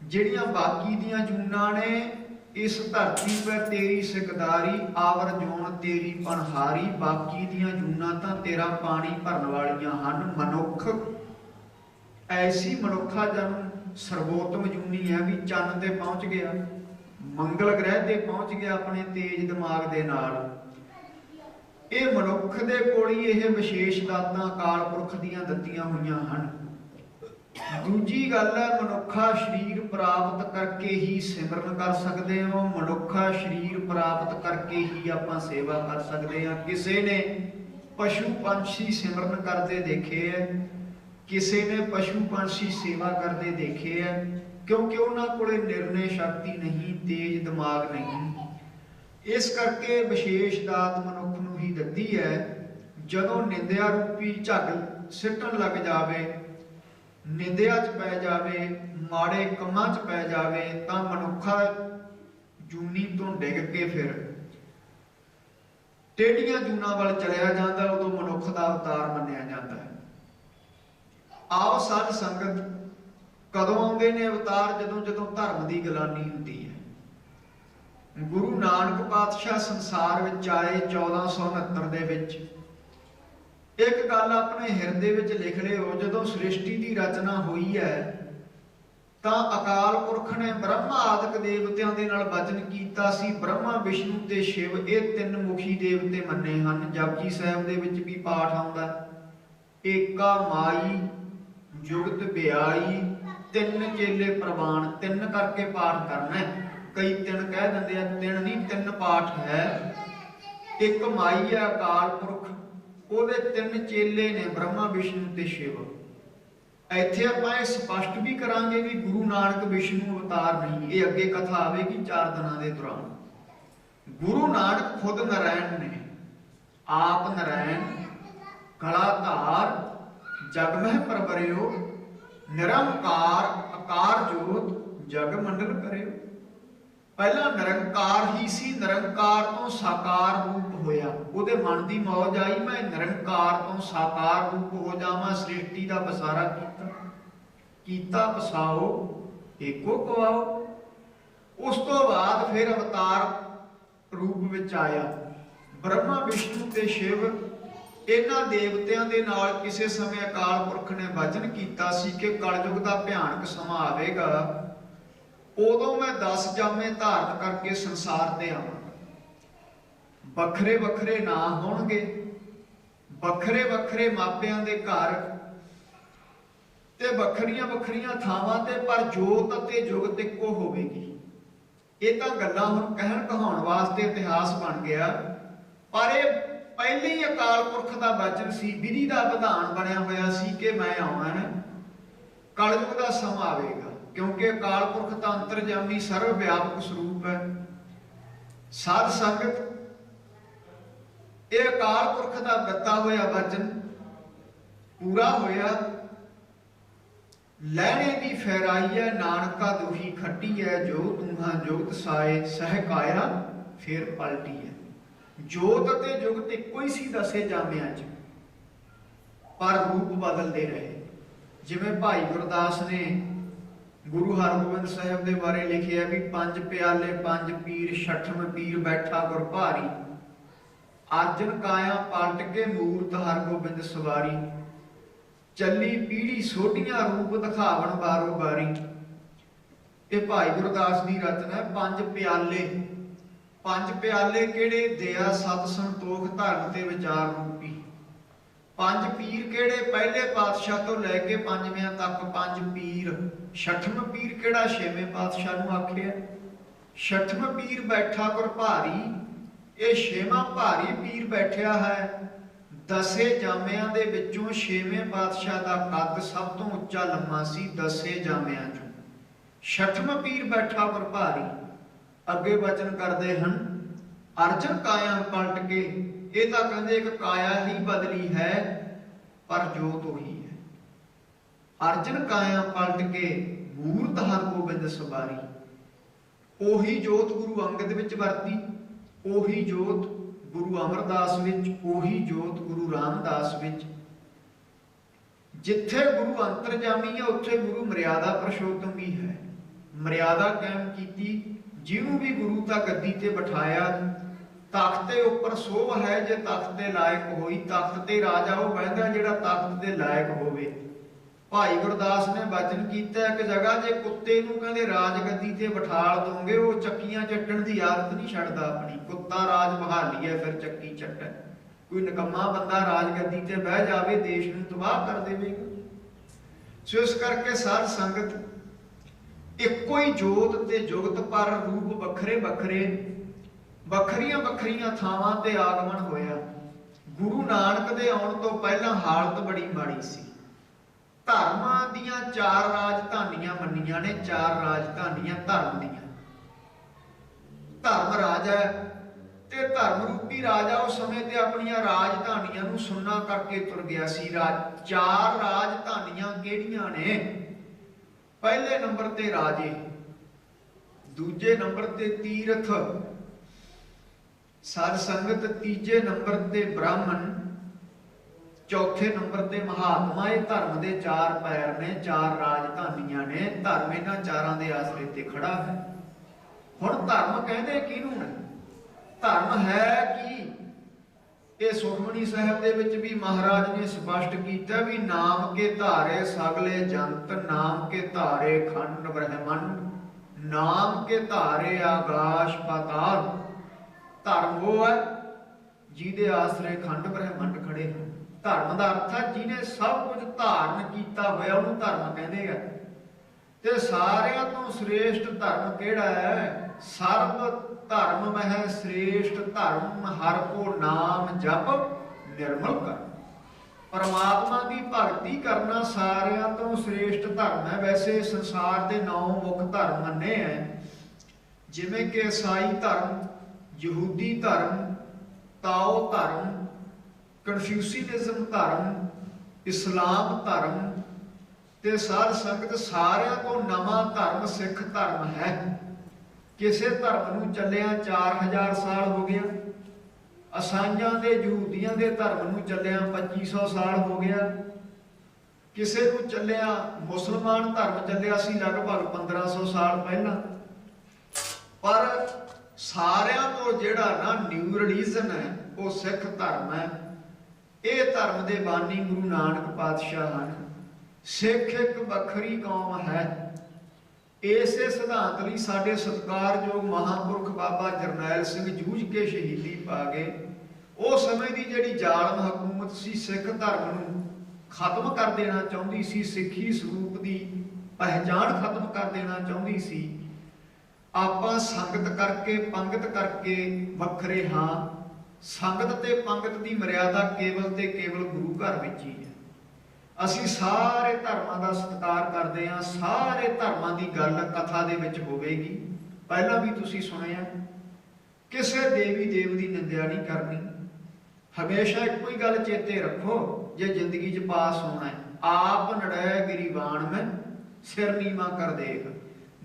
ਜਿਹੜੀਆਂ ਬਾਕੀ ਦੀਆਂ ਜੂਨਾਂ ਨੇ, ਇਸ ਧਰਤੀ 'ਤੇ ਤੇਰੀ ਸਿਕਦਾਰੀ, ਆਵਰ ਜੋਨ ਤੇਰੀ ਪਨਹਾਰੀ। ਬਾਕੀ ਦੀਆਂ ਜੂਨਾਂ ਤਾਂ ਤੇਰਾ ਪਾਣੀ ਭਰਨ ਵਾਲੀਆਂ ਹਨ। ਮਨੁੱਖ ਐਸੀ ਮਨੁੱਖਾ ਜਨਮ ਸਰਬੋਤਮ ਜੂਨੀ ਹੈ ਵੀ ਚੰਨ ਤੇ ਪਹੁੰਚ ਗਿਆ। ਮੰਗਲ ਗ੍ਰਹਿ ਤੇ ਪਹੁੰਚ ਗਿਆ ਆਪਣੇ ਤੇਜ ਦਿਮਾਗ ਦੇ ਨਾਲ। ਇਹ ਮਨੁੱਖ ਦੇ ਕੋਲ ਹੀ ਇਹ ਵਿਸ਼ੇਸ਼ ਦਾਤਾਂ ਅਕਾਲ ਪੁਰਖ ਦੀਆਂ ਦਿੱਤੀਆਂ ਹੋਈਆਂ ਹਨ। ਦੂਜੀ ਗੱਲ ਹੈ, ਮਨੁੱਖਾ ਸਰੀਰ ਪ੍ਰਾਪਤ ਕਰਕੇ ਹੀ ਸਿਮਰਨ ਕਰ ਸਕਦੇ ਹੋ, ਮਨੁੱਖਾ ਸਰੀਰ ਪ੍ਰਾਪਤ ਕਰਕੇ ਹੀ ਆਪਾਂ ਸੇਵਾ ਕਰ ਸਕਦੇ ਹਾਂ। ਕਿਸੇ ਨੇ ਪਸ਼ੂ ਪੰਛੀ ਸਿਮਰਨ ਕਰਦੇ ਦੇਖੇ ਹੈ, ਕਿਸੇ ਨੇ ਪਸ਼ੂ ਪੰਛੀ ਸੇਵਾ ਕਰਦੇ ਦੇਖੇ ਹੈ, ਕਿਉਂਕਿ ਉਹਨਾਂ ਕੋਲੇ ਨਿਰਣੇ ਸ਼ਕਤੀ ਨਹੀਂ, ਤੇਜ ਦਿਮਾਗ ਨਹੀਂ। ਇਸ ਕਰਕੇ ਵਿਸ਼ੇਸ਼ ਦਾਤ ਮਨੁੱਖ ਨੂੰ ਹੀ ਦਿੱਤੀ ਹੈ। ਜਦੋਂ ਨਿੰਦਿਆ ਰੂਪੀ ਝੱਗ ਸਿੱਟਣ ਲੱਗ ਜਾਵੇ, ਨਿੰਦਿਆ 'ਚ ਪੈ ਜਾਵੇ, ਮਾੜੇ ਕੰਮਾਂ 'ਚ ਪੈ ਜਾਵੇ, ਤਾਂ ਮਨੁੱਖਾ ਜੂਨੀ ਤੋਂ ਡਿੱਗ ਕੇ ਫਿਰ ਟੇਢੀਆਂ ਜੂਨਾਂ ਵੱਲ ਚਲਿਆ ਜਾਂਦਾ। ਉਦੋਂ ਮਨੁੱਖ ਦਾ ਅਵਤਾਰ ਮੰਨਿਆ ਜਾਂਦਾ ਹੈ। ਆਓ ਸਾਧ ਸੰਗਤ, ਕਦੋਂ ਆਉਂਦੇ ਨੇ ਅਵਤਾਰ? ਜਦੋਂ ਜਦੋਂ ਧਰਮ ਦੀ ਗਲਾਨੀ ਹੁੰਦੀ ਹੈ। ਗੁਰੂ ਨਾਨਕ ਪਾਤਸ਼ਾਹ ਸੰਸਾਰ ਵਿੱਚ ਆਏ 1469 ਦੇ ਵਿੱਚ। ਇੱਕ ਗੱਲ ਆਪਣੇ ਹਿਰਦੇ ਵਿੱਚ ਲਿਖ ਲਿਓ, ਜਦੋਂ ਸ੍ਰਿਸ਼ਟੀ ਦੀ ਰਚਨਾ ਹੋਈ ਹੈ ਤਾਂ ਅਕਾਲ ਪੁਰਖ ਨੇ ਬ੍ਰਹਮਾ ਆਦਿਕ ਦੇਵਤਿਆਂ ਦੇ ਨਾਲ ਵਚਨ ਕੀਤਾ ਸੀ। ਬ੍ਰਹਮਾ, ਵਿਸ਼ਨੂੰ ਤੇ ਸ਼ਿਵ, ਇਹ ਤਿੰਨ ਮੁਖੀ ਦੇਵਤੇ ਮੰਨੇ ਹਨ। ਜਪਜੀ ਸਾਹਿਬ ਦੇ ਵਿੱਚ ਵੀ ਪਾਠ ਆਉਂਦਾ, ਏਕਾ ਮਾਈ ਜੁਗਤ ਬਿਆਈ, ਤਿੰਨ ਚੇਲੇ ਪ੍ਰਵਾਨ। ਤਿੰਨ ਕਰਕੇ ਪਾਠ ਕਰਨਾ ਹੈ। ਕਈ ਤਿੰਨ ਕਹਿ ਦਿੰਦੇ ਆ, ਤਿੰਨ ਨਹੀਂ, ਤਿੰਨ ਪਾਠ ਹੈ। ਇੱਕ ਮਾਈ ਹੈ ਅਕਾਲ ਪੁਰਖ, ਉਹਦੇ ਤਿੰਨ ਚੇਲੇ ਨੇ ਬ੍ਰਹਮਾ, ਵਿਸ਼ਨੂੰ ਤੇ ਸ਼ਿਵ। ਇੱਥੇ ਆਪਾਂ ਇਹ ਸਪਸ਼ਟ ਵੀ ਕਰਾਂਗੇ ਵੀ ਗੁਰੂ ਨਾਨਕ ਵਿਸ਼ਨੂੰ ਅਵਤਾਰ ਨਹੀਂ। ਇਹ ਅੱਗੇ ਕਥਾ ਆਵੇਗੀ 4 ਦਿਨਾਂ ਦੇ ਦੌਰਾਨ। ਗੁਰੂ ਨਾਨਕ ਖੁਦ ਨਾਰਾਇਣ ਨੇ, ਆਪ ਨਾਰਾਇਣ, ਗਲਾ ਧਾਰ, ਜਗ ਮਹਿ ਪਰਵਰਿਓ, ਨਿਰੰਕਾਰ ਅਕਾਰ ਜੋਤ, ਜਗ ਮੰਡਲ ਕਰਿਓ। ਪਹਿਲਾਂ ਨਿਰੰਕਾਰ ਹੀ ਸੀ, ਨਿਰੰਕਾਰ ਤੋਂ ਸਾਕਾਰ ਰੂਪ ਹੋਇਆ। ਉਹਦੇ ਮਨ ਦੀ ਮੌਜ ਆਈ, ਮੈਂ ਨਿਰੰਕਾਰ ਤੋਂ ਸਾਕਾਰ ਰੂਪ ਹੋ ਜਾਵਾਂ। ਸ੍ਰਿਸ਼ਟੀ ਦਾ ਵਸਾਰਾ ਕੀਤਾ ਵਸਾਓ, ਏਕੋ ਕਵਾਓ। ਉਸ ਤੋਂ ਬਾਅਦ ਫਿਰ ਅਵਤਾਰ ਰੂਪ ਵਿੱਚ ਆਇਆ। ਬ੍ਰਹਮਾ, ਵਿਸ਼ਨੂੰ ਤੇ ਸ਼ਿਵ, ਇਹਨਾਂ ਦੇਵਤਿਆਂ ਦੇ ਨਾਲ ਕਿਸੇ ਸਮੇਂ ਅਕਾਲ ਪੁਰਖ ਨੇ ਵਚਨ ਕੀਤਾ ਸੀ ਕਿ ਕਲਯੁਗ ਦਾ ਭਿਆਨਕ ਸਮਾਂ ਆਵੇਗਾ, ਉਦੋਂ ਮੈਂ 10 ਜਾਮੇ ਧਾਰਨ ਕਰਕੇ ਸੰਸਾਰ ਤੇ ਆਵਾਂਗਾ। ਵੱਖਰੇ ਵੱਖਰੇ ਨਾਂ ਹੋਣਗੇ, ਵੱਖਰੇ ਵੱਖਰੇ ਮਾਪਿਆਂ ਦੇ ਘਰ ਤੇ ਵੱਖਰੀਆਂ ਵੱਖਰੀਆਂ ਥਾਵਾਂ ਤੇ, ਪਰ ਜੋਤ ਅਤੇ ਜੁਗਤ ਇੱਕੋ ਹੋਵੇਗੀ। ਇਹ ਤਾਂ ਗੱਲਾਂ ਹੁਣ ਕਹਿਣ ਕਹਾਉਣ ਵਾਸਤੇ ਇਤਿਹਾਸ ਬਣ ਗਿਆ, ਪਰ ਇਹ ਪਹਿਲੇ ਹੀ ਅਕਾਲ ਪੁਰਖ ਦਾ ਵਚਨ ਸੀ, ਵਿਧੀ ਦਾ ਵਿਧਾਨ ਬਣਿਆ ਹੋਇਆ ਸੀ ਕਿ ਮੈਂ ਆਉਣਾ ਹੈ, ਕਲਯੁਗ ਦਾ ਸਮਾਂ ਆਵੇਗਾ। ਕਿਉਂਕਿ ਅਕਾਲ ਪੁਰਖ ਤਾਂ ਅੰਤਰਜਾਮੀ ਸਰਵ ਵਿਆਪਕ ਸਰੂਪ ਹੈ। ਸਾਧ ਸੰਗਤ, ਇਹ ਅਕਾਲ ਪੁਰਖ ਦਾ ਦਿੱਤਾ ਹੋਇਆ ਵਚਨ ਪੂਰਾ ਹੋਇਆ। ਲੈਣੇ ਦੀ ਫੈਰਾਈ ਹੈ, ਨਾਨਕਾ ਦੁਹੀ ਖੱਟੀ ਹੈ, ਜੋ ਤੂੰਹਾਂ ਜੁਗਤ ਸਾਏ ਸਹਿ ਕਾਇਆ ਫਿਰ ਪਲਟੀ ਹੈ। ਜੋਤ ਅਤੇ ਜੁਗਤ ਇੱਕੋ ਹੀ ਸੀ 10 ਜਾਮਿਆਂ 'ਚ, ਪਰ ਰੂਪ ਬਦਲਦੇ ਰਹੇ। ਜਿਵੇਂ ਭਾਈ ਗੁਰਦਾਸ ਨੇ ਗੁਰੂ ਹਰਗੋਬਿੰਦ ਸਾਹਿਬ ਦੇ ਬਾਰੇ ਲਿਖਿਆ ਵੀ 5 ਪਿਆਲੇ 5 ਪੀਰ, 6ਵੇਂ ਪੀਰ ਬੈਠਾ ਗੁਰ ਭਾਰੀ, ਅਰਜਨ ਕਾਇਆ ਪਲਟ ਕੇ ਮੂਰਤ ਹਰਗੋਬਿੰਦ ਸਵਾਰੀ, ਚੱਲੀ ਪੀੜੀ ਸੋਢੀਆਂ ਰੂਪ ਦਿਖਾਵਣ ਬਾਰੋ ਬਾਰੀ। ਇਹ ਭਾਈ ਗੁਰਦਾਸ ਦੀ ਰਚਨਾ ਹੈ। 5 ਪਿਆਲੇ, 5 ਪਿਆਲੇ ਕਿਹੜੇ? ਦਇਆ, ਸਤ, ਸੰਤੋਖ, ਧਰਮ ਤੇ ਵਿਚਾਰ ਰੂਪੀ। 5 ਪੀਰ ਕਿਹੜੇ? ਪਹਿਲੇ ਪਾਤਸ਼ਾਹ ਤੋਂ ਲੈ ਕੇ 5ਵੇਂ ਤੱਕ 5 ਪੀਰ। 6ਵਾਂ ਪੀਰ ਕਿਹੜਾ? 6ਵੇਂ ਪਾਤਸ਼ਾਹ ਨੂੰ ਆਖਿਆ। 6ਵਾਂ ਪੀਰ ਬੈਠਾ ਗੁਰ ਭਾਰੀ, ਇਹ 6ਵਾਂ ਭਾਰੀ ਪੀਰ ਬੈਠਿਆ ਹੈ। 10 ਜਾਮਿਆਂ ਦੇ ਵਿੱਚੋਂ 6ਵੇਂ ਪਾਤਸ਼ਾਹ ਦਾ ਕੱਦ ਸਭ ਤੋਂ ਉੱਚਾ ਲੰਮਾ ਸੀ 10 ਜਾਮਿਆਂ ਚੋਂ। 6ਵਾਂ ਪੀਰ ਬੈਠਾ ਗੁਰ ਭਾਰੀ। ਅੱਗੇ ਵਚਨ ਕਰਦੇ ਹਨ, ਅਰਜਨ ਕਾਇਆ ਪਲਟ ਕੇ। ਇਹ ਤਾਂ ਕਹਿੰਦੇ ਇੱਕ ਕਾਇਆ ਹੀ ਬਦਲੀ ਹੈ, ਪਰ ਜੋਤ ਉਹੀ ਹੈ। ਅਰਜਨ ਕਾਇਆ ਪਲਟ ਕੇ ਮੂਰਤ ਹਰਗੋਬਿੰਦ ਸਵਾਰੀ। ਉਹੀ ਜੋਤ ਗੁਰੂ ਅੰਗਦ ਵਿੱਚ ਵਰਤੀ, ਉਹੀ ਜੋਤ ਗੁਰੂ ਅਮਰਦਾਸ ਵਿੱਚ, ਉਹੀ ਜੋਤ ਗੁਰੂ ਰਾਮਦਾਸ ਵਿੱਚ। ਜਿੱਥੇ ਗੁਰੂ ਅੰਤਰਜਾਮੀ ਹੈ, ਉੱਥੇ ਗੁਰੂ ਮਰਿਆਦਾ ਪੁਰਸ਼ੋਤਮ ਵੀ ਹੈ। ਮਰਿਆਦਾ ਕਾਇਮ ਕੀਤੀ, ਜਿਹਨੂੰ ਵੀ ਗੁਰੂ ਤਾਂ ਗੱਦੀ ਤੇ ਬਿਠਾਇਆ। ਤਖਤ ਦੇ ਉੱਪਰ ਸੋਭ ਹੈ ਜੇ ਤਖਤ ਦੇ ਲਾਇਕ ਹੋਈ। ਤਖਤ ਤੇ ਰਾਜਾ ਉਹ ਬਹਿੰਦਾ ਜਿਹੜਾ ਤਖਤ ਦੇ ਲਾਇਕ ਹੋਵੇ, भाई गुरदास ने वचन किया एक जगह, जे कुत्ते नूं कहंदे राजगद्दी ते बिठाल दोगे वो चक्कियां चट्टण की आदत नहीं छड्डदा अपनी। कुत्ता राज बहाली है फिर चक्की चट्टै। कोई निकम्मा बंदा राजगद्दी ते बह जावे देश नूं तबाह कर देवेगा। सो इस करके साध संगत इक्को ही जोत ते जुगत पर रूप वखरे वखरे वखरियां वखरियां थावां ते आगमन होया। गुरु नानक दे आउण तो पहला हालत बड़ी माड़ी सी। धर्मां दियां चार राजधानियां मन्नियां ने, चार राजधानियां धर्म दियां। धर्म राजा ते धर्म रूपी राजा उस समय ते अपनियां राजधानियां नूं सुन्ना करके तुर गया सी। चार राजधानियां किहड़ियां ने? पहले नंबर ते राजे, दूजे नंबर ते तीर्थ साध संगत, तीजे नंबर ते ब्राह्मण, चौथे नंबर ते महात्मा। ये धर्म दे चार पैर ने, चार राजधानियां ने। धर्म इन्हां चारां दे आसरे ते खड़ा है। हुण धर्म कहंदे किहनूं ने? धर्म है कि ये सुखमनी साहिब दे विच भी महाराज ने स्पष्ट किया भी नाम के धारे सगले जंत, नाम के धारे खंड ब्रह्मंड, नाम के धारे आकाश पाताल। धर्म वो है जिहदे आसरे खंड ब्रह्मंड खड़े हैं। धर्म का अर्थ है जिन्हें सब कुछ धारण किया होया उन्होंने धर्म कहते हैं। ते सारियां तो श्रेष्ठ धर्म केड़ा है? सर्व धर्म मह श्रेष्ठ धर्म हर को नाम जप निर्मल कर। परमात्मा की भगती करना सारियां तो श्रेष्ठ धर्म है। वैसे संसार के 9 मुख धर्म मन्ने हैं, जिवें कि ईसाई धर्म, यहूदी धर्म, ताओ धर्म, कन्फ्यूशियनिज्म धर्म, इस्लाम धर्म ते साध संगत सारियां तो नवां धर्म सिख धर्म है। किसे धर्म नूं चलिया 4000 साल हो गया, ईसाइयां दे यहूदियां दे धर्म नूं चलिया 2500 साल हो गया, किसे नूं चलिया मुसलमान धर्म चलिया सी लगभग 1500 साल पहला। पर सारियां तो जिहड़ा ना न्यू रिलीजन है वो सिख धर्म है। ये धर्म दे बानी गुरु नानक पातशाह हैं। सिख एक वखरी कौम है। इसे सिद्धांत लई साडे सत्कारयोग महापुरख बाबा जरनैल सिंह जूझ के शहीदी पा गए। उस समय की जिहड़ी जालम हकूमत सी सिख धर्म नूं खत्म कर देना चाहुंदी सी, सिੱਖੀ स्वरूप की पहचान खत्म कर देना चाहुंदी सी। आपां संगत करके पंगत करके वखरे हाँ। संगत ते पंगत की मर्यादा केवल ते केवल गुरु घर विच ही है। असीं सारे धर्मां दा सत्कार करदे हां। सारे धर्मां दी गल कथा दे विच होवेगी। पहलां भी तुसीं सुणिआ, किसे देवी देव की निंदा नहीं करनी। हमेशा इक्को ही गल चेते रखो, जे जिंदगी च पास होना है, आप नड़ै गिरीवान में सिर नीवा कर देख।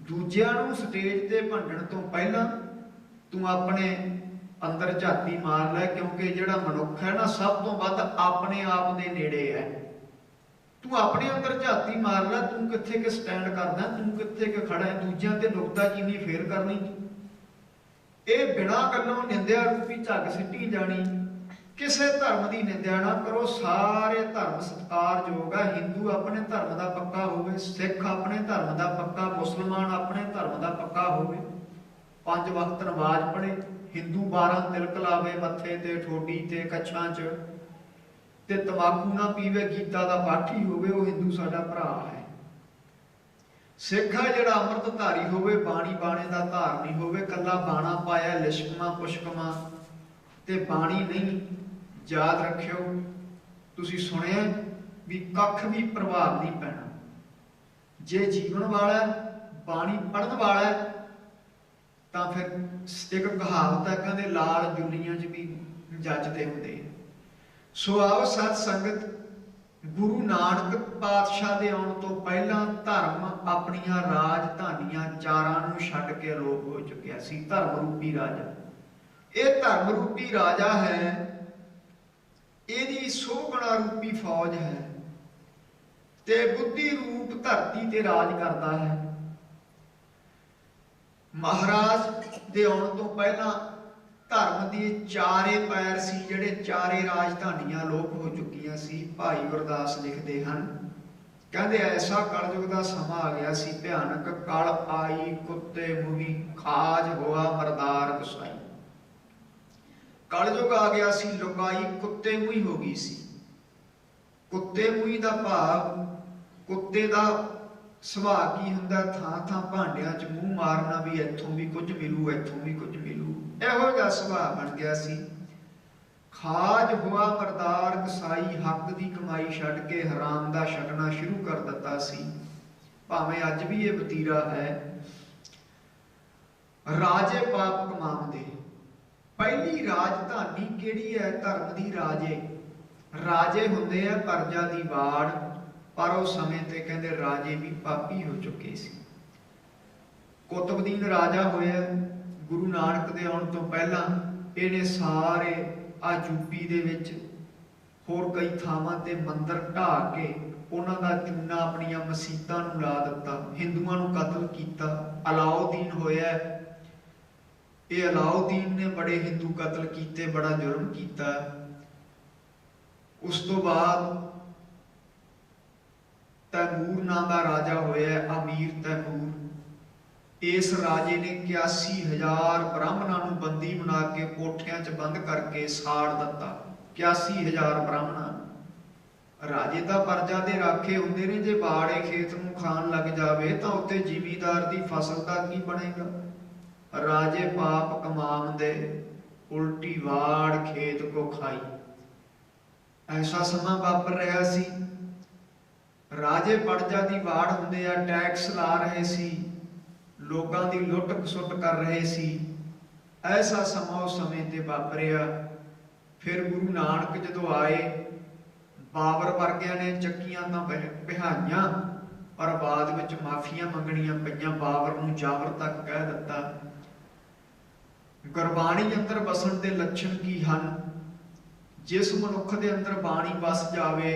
दूजिਆਂ ਨੂੰ स्टेज ते भंडण तो पहला तू अपने अंदर झाती मार लै, क्योंकि जिहड़ा मनुख है ना सब तो वध अपने आप दे नेड़े है। तू अपने अंदर झाती मार लै, तू कित्थे कि स्टैंड करदा, तू कित्थे कि खड़ा है। दूजिਆਂ ते नुक्ताचीनी फेर करनी, ये बिना गल्लों निंदिया रूपी झग सिੱਟੀ जानी। किसी धर्म की निंदा ना करो। सारे धर्म सत्कारयोग है। हिंदू अपने धर्म का पक्का होवे, सिख अपने धर्म का पक्का, मुसलमान अपने धर्म का पक्का होवे, 5 वक्त नमाज पढ़े, हिंदू 12 तिलक लावे मत्थे ते, ठोडी ते, कच्छां च, ते तंबाकू ना पीवे, गीता का पाठी होवे, वो हिंदू साडा भरा है। सिख है जिहड़ा अमृतधारी होवे, बाणी बाणे का धारनी होवे, कल्ला बाणा पाया लिशकमा पुशकमा ते बाणी नहीं। याद रखियो, तुसीं सुनिया भी कख भी प्रभाव नहीं पैना। जे जीवन वाला बाणी पढ़न वाला तो फिर एक कहावत है, कहते लाल जुलियां च भी जचते होंदे। सो आओ सत संगत, गुरु नानक पातशाह दे आउण तो पहला धर्म अपनियां राजधानियां चारां नूं छड्ड के अलोप हो चुकिया सी। धर्म रूपी राजा, ये धर्म रूपी राजा है, ਇਹਦੀ ਸੋਹਣਾ रूपी फौज है, ते बुद्धि रूप धरती ते राज करता है। महाराज दे आउण तो पहला धर्म के चारे पैर सी, जिहड़े चारे राजधानियां लोप हो चुकियां सी। भाई गुरदास लिखते हैं कहते ऐसा कलयुग का समा आ गया सी भयानक, कल आई कुत्ते मुही खाज होआ मरदार कसाई। कलयुग आ गया सी, लुकाई कुत्ते मुही हो गई सी। कुत्ते मुही का भाव, कुत्ते का सुभाव की हुंदा, थां थां भांडियां च मूंह मारना भी इत्थों भी कुछ मिलू इत्थों भी कुछ मिलू, इहो जिहा सुभाव बन गया सी। खाज हुआ मरदार कसाई, हक की कमाई छड्ड के हराम का छकना शुरू कर दिता सी। भावें अज भी ये वतीरा है। राजे पाप कमाउंदे, पहली राजधानी किहड़ी है? धर्म की राजे। राजे हुंदे आ प्रजा की वाड़, पर उस समय ते कहंदे राजे भी पापी हो चुके सी। कुतुबुद्दीन राजा होया गुरु नानक दे आउण तो पहला, इहने सारे आ यूपी दे विच होर कई थावां ते मंदिर ढाह के उन्हां दा चूना अपनियां मसीतां नूं ला दिता, हिंदुआं नूं कतल कीता। अलाउद्दीन होया, ये अलाउद्दीन ने बड़े हिंदू कतल कीते, बड़ा जुर्म कीता। उस तो बाद तैमूर नाम का राजा होया, अमीर तैमूर। इस राजे ने 81,000 ब्राह्मणों को बंदी बना के कोठियां च बंद करके साड़ दिता। 81,000 ब्राह्मण। राजे दा प्रजा दे राखे हुंदे ने, जे बाड़े खेत नूं खान लग जावे तां उत्ते जिमीदार दी फसल दा की बनेगा? राजे पाप कमावंदे, उल्टी वाड़ खेत को खाई। ऐसा समा वापर रहा सी। राजे प्रजा दी वाड़ हुंदे आ, टैक्स ला रहे सी, लोगों की लुट खसुट कर रहे सी। ऐसा समा उस समय ते वापरिया। फिर गुरु नानक जदों आए, बाबर वर्गिया ने चक्कियां तां बिहाइयां, पर बाद विच माफियां मंगणियां पईयां, बाबर नूं जाबर तक कह दिता। गुरबाणी अंदर बसन के लक्षण की हन? जिस मनुख के अंदर बाणी बस जावे,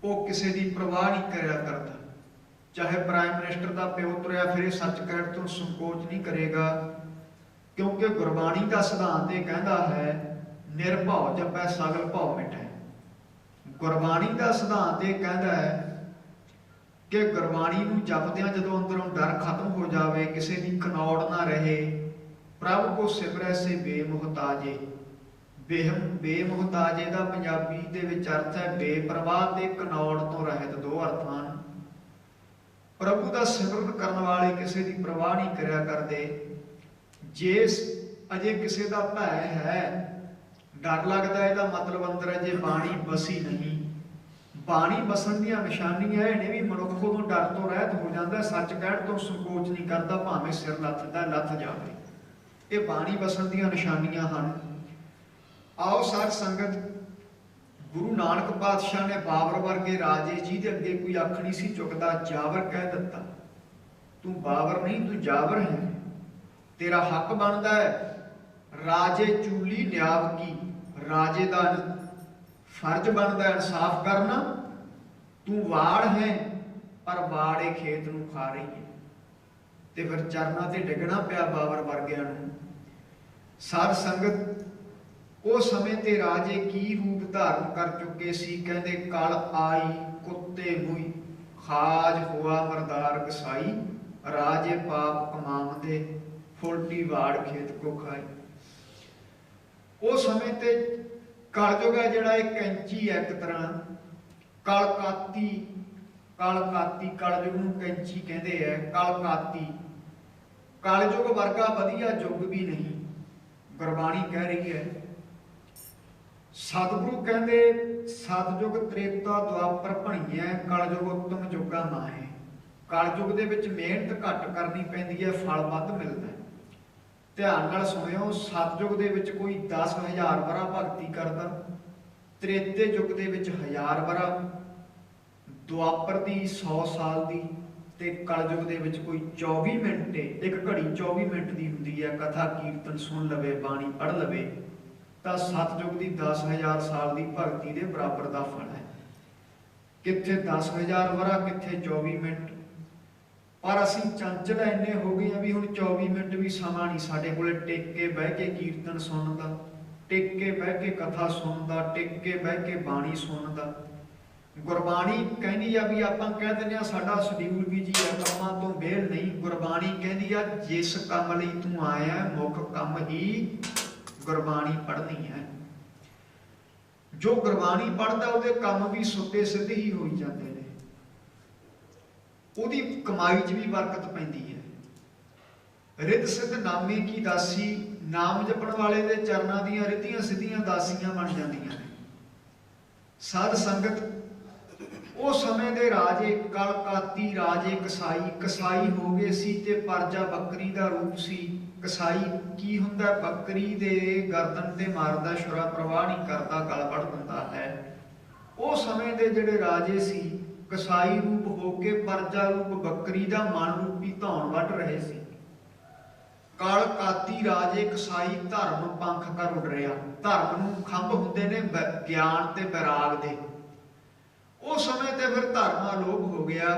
वो किसी की परवाह नहीं करिया करता। चाहे प्राइम मिनिस्टर का प्यो तुरया फिरे, सच कहण तो संकोच नहीं करेगा, क्योंकि गुरबाणी का सिद्धांत ये कहता है निर्भव जपै सगल भव मिटै। गुरबाणी का सिद्धांत ये कहता है कि गुरबाणी नूं जपदियां जदों अंदरों डर खत्म हो जाए, किसी की कनौड़ ना रहे, प्रभु को सिमरै से बेमुहताजे। बेमुहताजे का पंजाबी दे विच अर्थ है बेपरवाह ते कनौड़ तो रहत, दो अर्थ हैं। प्रभु का सिमरन करने वाले किसी की परवाह नहीं करिया करते। जे अजे किसी का भय है, डर लगता है, इसका मतलब अंदर अजे बाणी बसी नहीं। बाणी बसन दी निशानी है, इन्हें भी मनुख को डर तो रहत हो जाता, सच कहण तो संकोच नहीं करता, भावें सिर लथ जाए। ये बाणी बसन दी निशानियां हैं। आओ सार संगत, गुरु नानक पातशाह ने बाबर वर्गे राजे जी के अगे कोई अख नहीं सी चुकता, जावर कह दिता। तू बाबर नहीं, तू जावर है, तेरा हक बनता है। राजे चूली न्याव की, राजे का फर्ज बनता है इंसाफ करना। तू वाड़ है, पर वाड़े खेत नूं खा रही है। ते फिर चरना ते डिगना पिया बाबर वर्गिया नूं। साध संगत, उस समय ते राजे की रूप धारण कर चुके सी। कहते कल आई कुत्ते मुई खाज हुआ मरदार कसाई, राजे पाप कमावंदे फुलटी वाड़ खेत को खाई। उस समय ते कलयुग है जिहड़ा एक कैंची है, एक तरह कलकाती। कलयुग नूं कैंची कहते हैं, कलकाती। कलयुग वर्गा वधिया युग भी नहीं, गुरबाणी कह रही है। सतगुरु कहते सतयुग त्रेता द्वापर भणीए, कलयुग उत्तम युगा माहे। कलयुग दे विच मेहनत घट करनी पैंदी है, फल वध मिलता है। ध्यान नाल सुनियो, सतयुग दे विच कोई 10,000 वरा भगती करदा, त्रेते युग दे विच 1000 वरा, द्वापर दी 100 साल दी, ते कलयुग दे विच कोई 24 मिनट, एक घड़ी 24 मिनट दी हुंदी है। कथा कीर्तन सुन लवे, बाणी पढ़ लवे, तो सतयुग की 10,000 साल की भगती के बराबर का फल है। कित्थे 10,000 वरा, कित्थे 24 मिनट। पर असीं चंचल इन्ने हो गए हैं भी हुण 24 मिनट भी समा नहीं साडे कोले टिक के बह के कीर्तन सुनदा, टिक के बह के कथा सुनदा, टिक के बह के बाणी सुनदा। ਗੁਰਬਾਣੀ ਕਹਿੰਦੀ ਆ ਵੀ ਆਪਾਂ ਕਹਿ ਦਿੰਦੇ ਆ ਸਾਡਾ ਸ਼ਡਿਊਲ ਵੀ ਜੀ ਕੰਮਾਂ ਤੋਂ ਵਿਹਲ ਨਹੀਂ। ਗੁਰਬਾਣੀ ਕਹਿੰਦੀ ਆ ਜਿਸ ਕੰਮ ਲਈ ਤੂੰ ਆਇਆ ਮੁੱਖ ਕੰਮ ਹੀ ਗੁਰਬਾਣੀ ਪੜ੍ਹਨੀ ਹੈ। ਜੋ ਗੁਰਬਾਣੀ ਪੜ੍ਹਦਾ ਉਹਦੇ ਕੰਮ ਵੀ ਸੁੱਤੇ ਸਿੱਧੇ ਹੀ ਹੋਈ ਜਾਂਦੇ ਨੇ, ਉਹਦੀ ਕਮਾਈ 'ਚ ਵੀ ਬਰਕਤ ਪੈਂਦੀ ਹੈ। ਰਿੱਧ ਸਿੱਧ ਨਾਮੇ ਕੀ ਦਾਸੀ, ਨਾਮ ਜਪਣ ਵਾਲੇ ਦੇ ਚਰਨਾਂ ਦੀਆਂ ਰਿੱਧੀਆਂ ਸਿੱਧੀਆਂ ਦਾਸੀਆਂ ਬਣ ਜਾਂਦੀਆਂ ਨੇ। ਸਾਧ ਸੰਗਤ ਉਸ ਸਮੇਂ ਦੇ ਰਾਜੇ ਕਲਕਾਤੀ ਰਾਜੇ ਕਸਾਈ ਹੋ ਗਏ ਸੀ ਤੇ ਪਰਜਾ ਬੱਕਰੀ ਦਾ ਰੂਪ ਸੀ। ਕਸਾਈ ਕੀ ਹੁੰਦਾ? ਬੱਕਰੀ ਦੇ ਗਰਦਨ ਤੇ ਮਾਰਦਾ, ਛੁਰਾ ਪ੍ਰਵਾਹ ਨਹੀਂ ਕਰਦਾ, ਗਲ ਵੱਢ ਦਿੰਦਾ ਹੈ। ਉਹ ਸਮੇਂ ਦੇ ਜਿਹੜੇ ਰਾਜੇ ਸੀ ਕਸਾਈ ਰੂਪ ਹੋ ਕੇ ਪਰਜਾ ਰੂਪ ਬੱਕਰੀ ਦਾ ਮਨ ਰੂਪੀ ਧੌਣ ਵੱਢ ਰਹੇ ਸੀ। ਕਲਕਾਤੀ ਰਾਜੇ ਕਸਾਈ ਧਰਮ ਪੰਖ ਕਰ ਉੱਡ ਰਿਹਾ। ਧਰਮ ਨੂੰ ਖੰਭ ਹੁੰਦੇ ਨੇ ਗਿਆਨ ਤੇ ਵਿਰਾਗ ਦੇ। ਉਸ ਸਮੇਂ ਤੇ ਫਿਰ ਧਰਮ ਅਲੋਪ ਹੋ ਗਿਆ।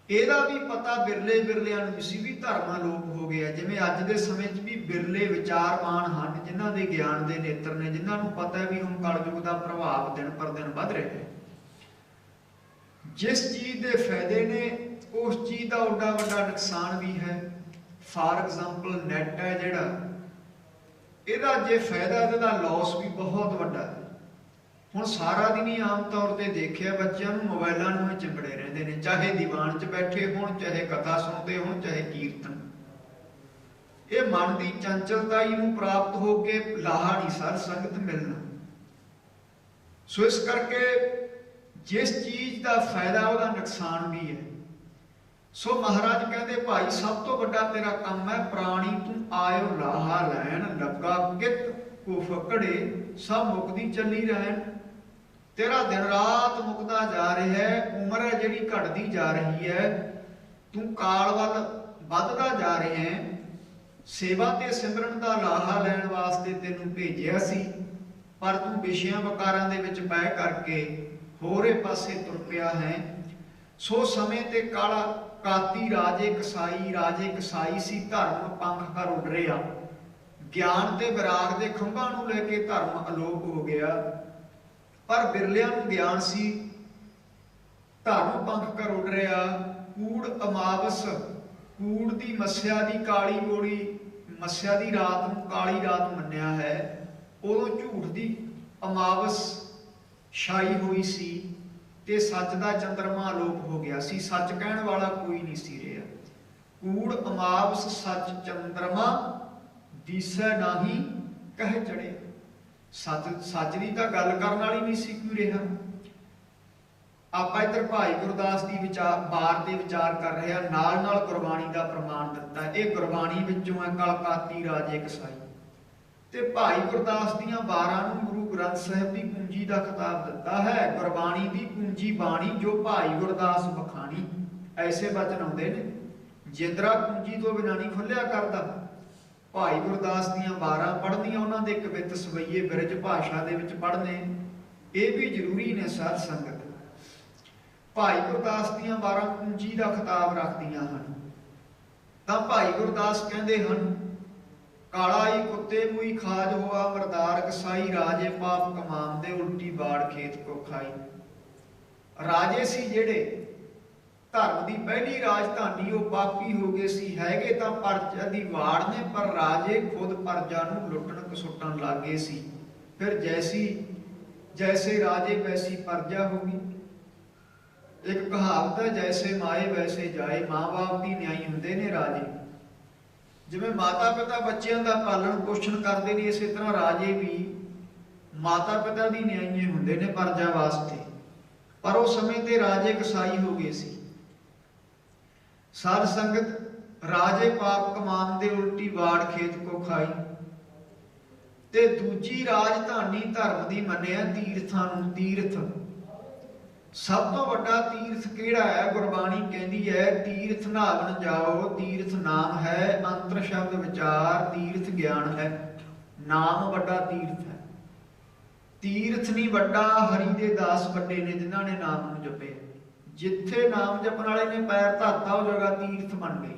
ਇਹਦਾ ਵੀ ਪਤਾ ਬਿਰਲੇ ਬਿਰਲਿਆਂ ਨੂੰ ਸੀ ਵੀ ਧਰਮ ਅਲੋਪ ਹੋ ਗਿਆ। ਜਿਵੇਂ ਅੱਜ ਦੇ ਸਮੇਂ 'ਚ ਵੀ ਬਿਰਲੇ ਵਿਚਾਰਵਾਨ ਹਨ ਜਿਨ੍ਹਾਂ ਦੇ ਗਿਆਨ ਦੇ ਨੇਤਰ ਨੇ, ਜਿਨ੍ਹਾਂ ਨੂੰ ਪਤਾ ਵੀ ਹੁਣ ਕਲਯੁਗ ਦਾ ਪ੍ਰਭਾਵ ਦਿਨ ਪਰ ਦਿਨ ਵੱਧ ਰਿਹਾ ਹੈ। ਜਿਸ ਚੀਜ਼ ਦੇ ਫਾਇਦੇ ਨੇ ਉਸ ਚੀਜ਼ ਦਾ ਓਡਾ ਵੱਡਾ ਨੁਕਸਾਨ ਵੀ ਹੈ। ਫਾਰ ਐਗਜ਼ਾਮਪਲ ਨੈਟ ਹੈ ਜਿਹੜਾ, ਇਹਦਾ ਜੇ ਫਾਇਦਾ ਇਹਦਾ ਲਾਸ ਵੀ ਬਹੁਤ ਵੱਡਾ ਹੈ। ਹੁਣ ਸਾਰਾ ਦਿਨ ਹੀ ਆਮ ਤੌਰ ਤੇ ਦੇਖਿਆ ਬੱਚਿਆਂ ਨੂੰ ਮੋਬਾਈਲਾਂ ਨੂੰ ਹੀ ਚਿੰਬੜੇ ਰਹਿੰਦੇ ਨੇ, ਚਾਹੇ ਦੀਵਾਨ 'ਚ ਬੈਠੇ ਹੋਣ, ਚਾਹੇ ਕਥਾ ਸੁਣਦੇ ਹੋਣ, ਚਾਹੇ ਕੀਰਤਨ। ਇਹ ਮਨ ਦੀ ਚੰਚਲਤਾ ਨੂੰ ਪ੍ਰਾਪਤ ਹੋ ਕੇ ਲਾਹਾ ਨਹੀਂ ਸਾਧ ਸੰਗਤ ਮਿਲਣਾ। ਸੋ ਇਸ ਕਰਕੇ ਜਿਸ ਚੀਜ਼ ਦਾ ਫਾਇਦਾ ਉਹਦਾ ਨੁਕਸਾਨ ਵੀ ਹੈ। ਸੋ ਮਹਾਰਾਜ ਕਹਿੰਦੇ ਭਾਈ ਸਭ ਤੋਂ ਵੱਡਾ ਤੇਰਾ ਕੰਮ ਹੈ ਪ੍ਰਾਣੀ ਤੂੰ ਆਇਓ ਲਾਹਾ ਲੈਣ, ਲੱਗਾ ਕਿਤ ਕੋ ਫਕੜੇ ਸਭ ਮੁਕਦੀ ਚੱਲੀ ਰਹਿਣ। ਤੇਰਾ ਦਿਨ ਰਾਤ ਮੁਕਦਾ ਜਾ ਰਿਹਾ ਹੈ, ਉਮਰ ਹੈ ਜਿਹੜੀ ਘਟਦੀ ਜਾ ਰਹੀ ਹੈ, ਤੂੰ ਕਾਲ ਵੱਲ ਵੱਧਦਾ ਜਾ ਰਿਹਾ ਹੈ। ਸੇਵਾ ਤੇ ਸਿਮਰਨ ਦਾ ਲਾਹਾ ਲੈਣ ਵਾਸਤੇ ਤੈਨੂੰ ਭੇਜਿਆ ਸੀ, ਪਰ ਤੂੰ ਵਿਸ਼ਿਆਂ ਵਕਾਰਾਂ ਦੇ ਵਿੱਚ ਬਹਿ ਕਰਕੇ ਹੋਰੇ ਪਾਸੇ ਤੁਰ ਪਿਆ ਹੈ। ਸੋ ਸਮੇਂ ਤੇ ਕਾਤੀ ਰਾਜੇ ਕਸਾਈ ਸੀ, ਧਰਮ ਪੰਖ ਕਰ ਉੱਡ ਰਿਹਾ। ਗਿਆਨ ਤੇ ਵਿਰਾਗ ਦੇ ਖੰਭਾਂ ਨੂੰ ਲੈ ਕੇ ਧਰਮ ਅਲੋਪ ਹੋ ਗਿਆ, ਪਰ ਬਿਰਲਿਆਂ ਨੂੰ ਗਿਆਨ ਸੀ। ਧਰਮ ਪੰਖ ਕਰ ਉੱਡ ਰਿਹਾ। ਕੂੜ ਅਮਾਵਸ, ਕੂੜ ਦੀ ਮੱਸਿਆ ਦੀ ਕਾਲੀ ਗੋੜੀ, ਮੱਸਿਆ ਦੀ ਰਾਤ ਨੂੰ ਕਾਲੀ ਰਾਤ ਮੰਨਿਆ ਹੈ। ਉਦੋਂ ਝੂਠ ਦੀ ਅਮਾਵਸ ਛਾਈ ਹੋਈ ਸੀ ਤੇ ਸੱਚ ਦਾ ਚੰਦਰਮਾ ਅਲੋਪ ਹੋ ਗਿਆ ਸੀ। ਸੱਚ ਕਹਿਣ ਵਾਲਾ ਕੋਈ ਨਹੀਂ ਸੀ ਰਿਹਾ। ਕੂੜ ਅਮਾਵਸ ਸੱਚ ਚੰਦਰਮਾ ਦੀਸੈ ਨਾਹੀ ਕਹਿ ਚੜੇ। ਸੱਚ ਦੀ ਤਾਂ ਗੱਲ ਕਰਨ ਵਾਲੀ ਨਹੀਂ ਸੀ ਕੋਈ ਰਿਹਾ। ਆਪਾਂ ਇੱਧਰ ਭਾਈ ਗੁਰਦਾਸ ਦੀ ਬਾਰ ਤੇ ਵਿਚਾਰ ਕਰ ਰਹੇ ਹਾਂ, ਨਾਲ ਨਾਲ ਗੁਰਬਾਣੀ ਦਾ ਪ੍ਰਮਾਣ ਦਿੱਤਾ। ਇਹ ਗੁਰਬਾਣੀ ਵਿੱਚੋਂ ਹੈ ਕਲਕਾਤੀ ਰਾਜੇ ਕਸਾਈ। ਤੇ ਭਾਈ ਗੁਰਦਾਸ ਦੀਆਂ ਬਾਰਾਂ ਨੂੰ ਗੁਰੂ ਗ੍ਰੰਥ ਸਾਹਿਬ ਦੀ ਪੂੰਜੀ ਦਾ ਖਿਤਾਬ ਦਿੱਤਾ ਹੈ। ਗੁਰਬਾਣੀ ਦੀ ਪੂੰਜੀ ਬਾਣੀ ਜੋ ਭਾਈ ਗੁਰਦਾਸ ਬਖਾਣੀ, ਐਸੇ ਬਚਨ ਆਉਂਦੇ ਨੇ। ਜਿੰਦਰਾ ਪੂੰਜੀ ਤੋਂ ਬਿਨਾਂ ਨਹੀਂ ਖੁੱਲਿਆ ਕਰਦਾ। ਭਾਈ ਗੁਰਦਾਸ ਦੀਆਂ ਬਾਰਾਂ ਪੜ੍ਹਨੀਆਂ, ਉਹਨਾਂ ਦੇ ਕਵਿਤ ਸਵਈਏ ਬਿਰਜ ਭਾਸ਼ਾ ਦੇ ਵਿੱਚ ਪੜ੍ਹਨੇ, ਇਹ ਵੀ ਜ਼ਰੂਰੀ ਨੇ ਸਾਧ ਸੰਗਤ। ਭਾਈ ਗੁਰਦਾਸ ਦੀਆਂ ਬਾਰਾਂ ਪੂੰਜੀ ਦਾ ਖਿਤਾਬ ਰੱਖਦੀਆਂ ਹਨ। ਤਾਂ ਭਾਈ ਗੁਰਦਾਸ ਕਹਿੰਦੇ ਹਨ, ਕਾਲਾਈ ਕੁੱਤੇ ਮੂਈ ਖਾਜ ਹੋਆ ਮਰਦਾਰ ਕਸਾਈ, ਰਾਜੇ ਪਾਪ ਕਮਾਮ ਦੇ ਉਲਟੀ ਬਾੜ ਖੇਤ ਕੋ ਖਾਈ। ਰਾਜੇ ਸੀ ਜਿਹੜੇ ਧਰਮ ਦੀ ਪਹਿਲੀ ਰਾਜਧਾਨੀ, ਉਹ ਪਾਪੀ ਹੋ ਗਏ ਸੀ। ਹੈਗੇ ਤਾਂ ਪਰਜਾ ਦੀ ਵਾੜ ਨੇ, ਪਰ ਰਾਜੇ ਖੁਦ ਪਰਜਾ ਨੂੰ ਲੁੱਟਣ ਕਸੁੱਟਣ ਲੱਗ ਗਏ ਸੀ। ਫਿਰ ਜੈਸੇ ਰਾਜੇ ਵੈਸੀ ਪਰਜਾ ਹੋ ਗਈ। ਇੱਕ ਕਹਾਵਤ ਹੈ, ਜੈਸੇ ਮਾਏ ਵੈਸੇ ਜਾਏ। ਮਾਂ ਬਾਪ ਦੀ ਨਿਆਈ ਹੁੰਦੇ ਨੇ ਰਾਜੇ। ਜਿਵੇਂ ਮਾਤਾ ਪਿਤਾ ਬੱਚਿਆਂ ਦਾ ਪਾਲਣ ਪੋਸ਼ਣ ਕਰਦੇ ਨੇ, ਇਸੇ ਤਰ੍ਹਾਂ ਰਾਜੇ ਵੀ ਮਾਤਾ ਪਿਤਾ ਦੀ ਨਿਆਈ ਹੁੰਦੇ ਨੇ ਪਰਜਾ ਵਾਸਤੇ। ਪਰ ਉਸ ਸਮੇਂ ਤੇ ਰਾਜੇ ਕਸਾਈ ਹੋ ਗਏ ਸੀ। ਸਾਧ ਸੰਗਤ, ਰਾਜੇ ਪਾਪ ਕਮਾਨ ਦੇ ਉਲਟੀ ਵਾੜ ਖੇਤ ਕੋ ਖਾਈ। ਤੇ ਦੂਜੀ ਰਾਜਧਾਨੀ ਧਰਮ ਦੀ ਮੰਨਿਆ ਤੀਰਥਾਂ ਨੂੰ। ਤੀਰਥ ਸਭ ਤੋਂ ਵੱਡਾ ਤੀਰਥ ਕਿਹੜਾ ਹੈ? ਗੁਰਬਾਣੀ ਕਹਿੰਦੀ ਹੈ, ਤੀਰਥ ਨਹਾਵਣ ਜਾਓ, ਤੀਰਥ ਨਾਮ ਹੈ, ਅੰਤਰ ਸ਼ਬਦ ਵਿਚਾਰ, ਤੀਰਥ ਗਿਆਨ ਹੈ। ਨਾਮ ਵੱਡਾ ਤੀਰਥ ਹੈ। ਤੀਰਥ ਨਹੀਂ ਵੱਡਾ, ਹਰੀ ਦੇ ਦਾਸ ਵੱਡੇ ਨੇ ਜਿਨ੍ਹਾਂ ਨੇ ਨਾਮ ਨੂੰ ਜਪਿਆ। ਜਿੱਥੇ ਨਾਮ ਜਪਣ ਵਾਲੇ ਨੇ ਪੈਰ ਧਰਤਾ ਉਹ ਜਗ੍ਹਾ ਤੀਰਥ ਬਣ ਗਈ।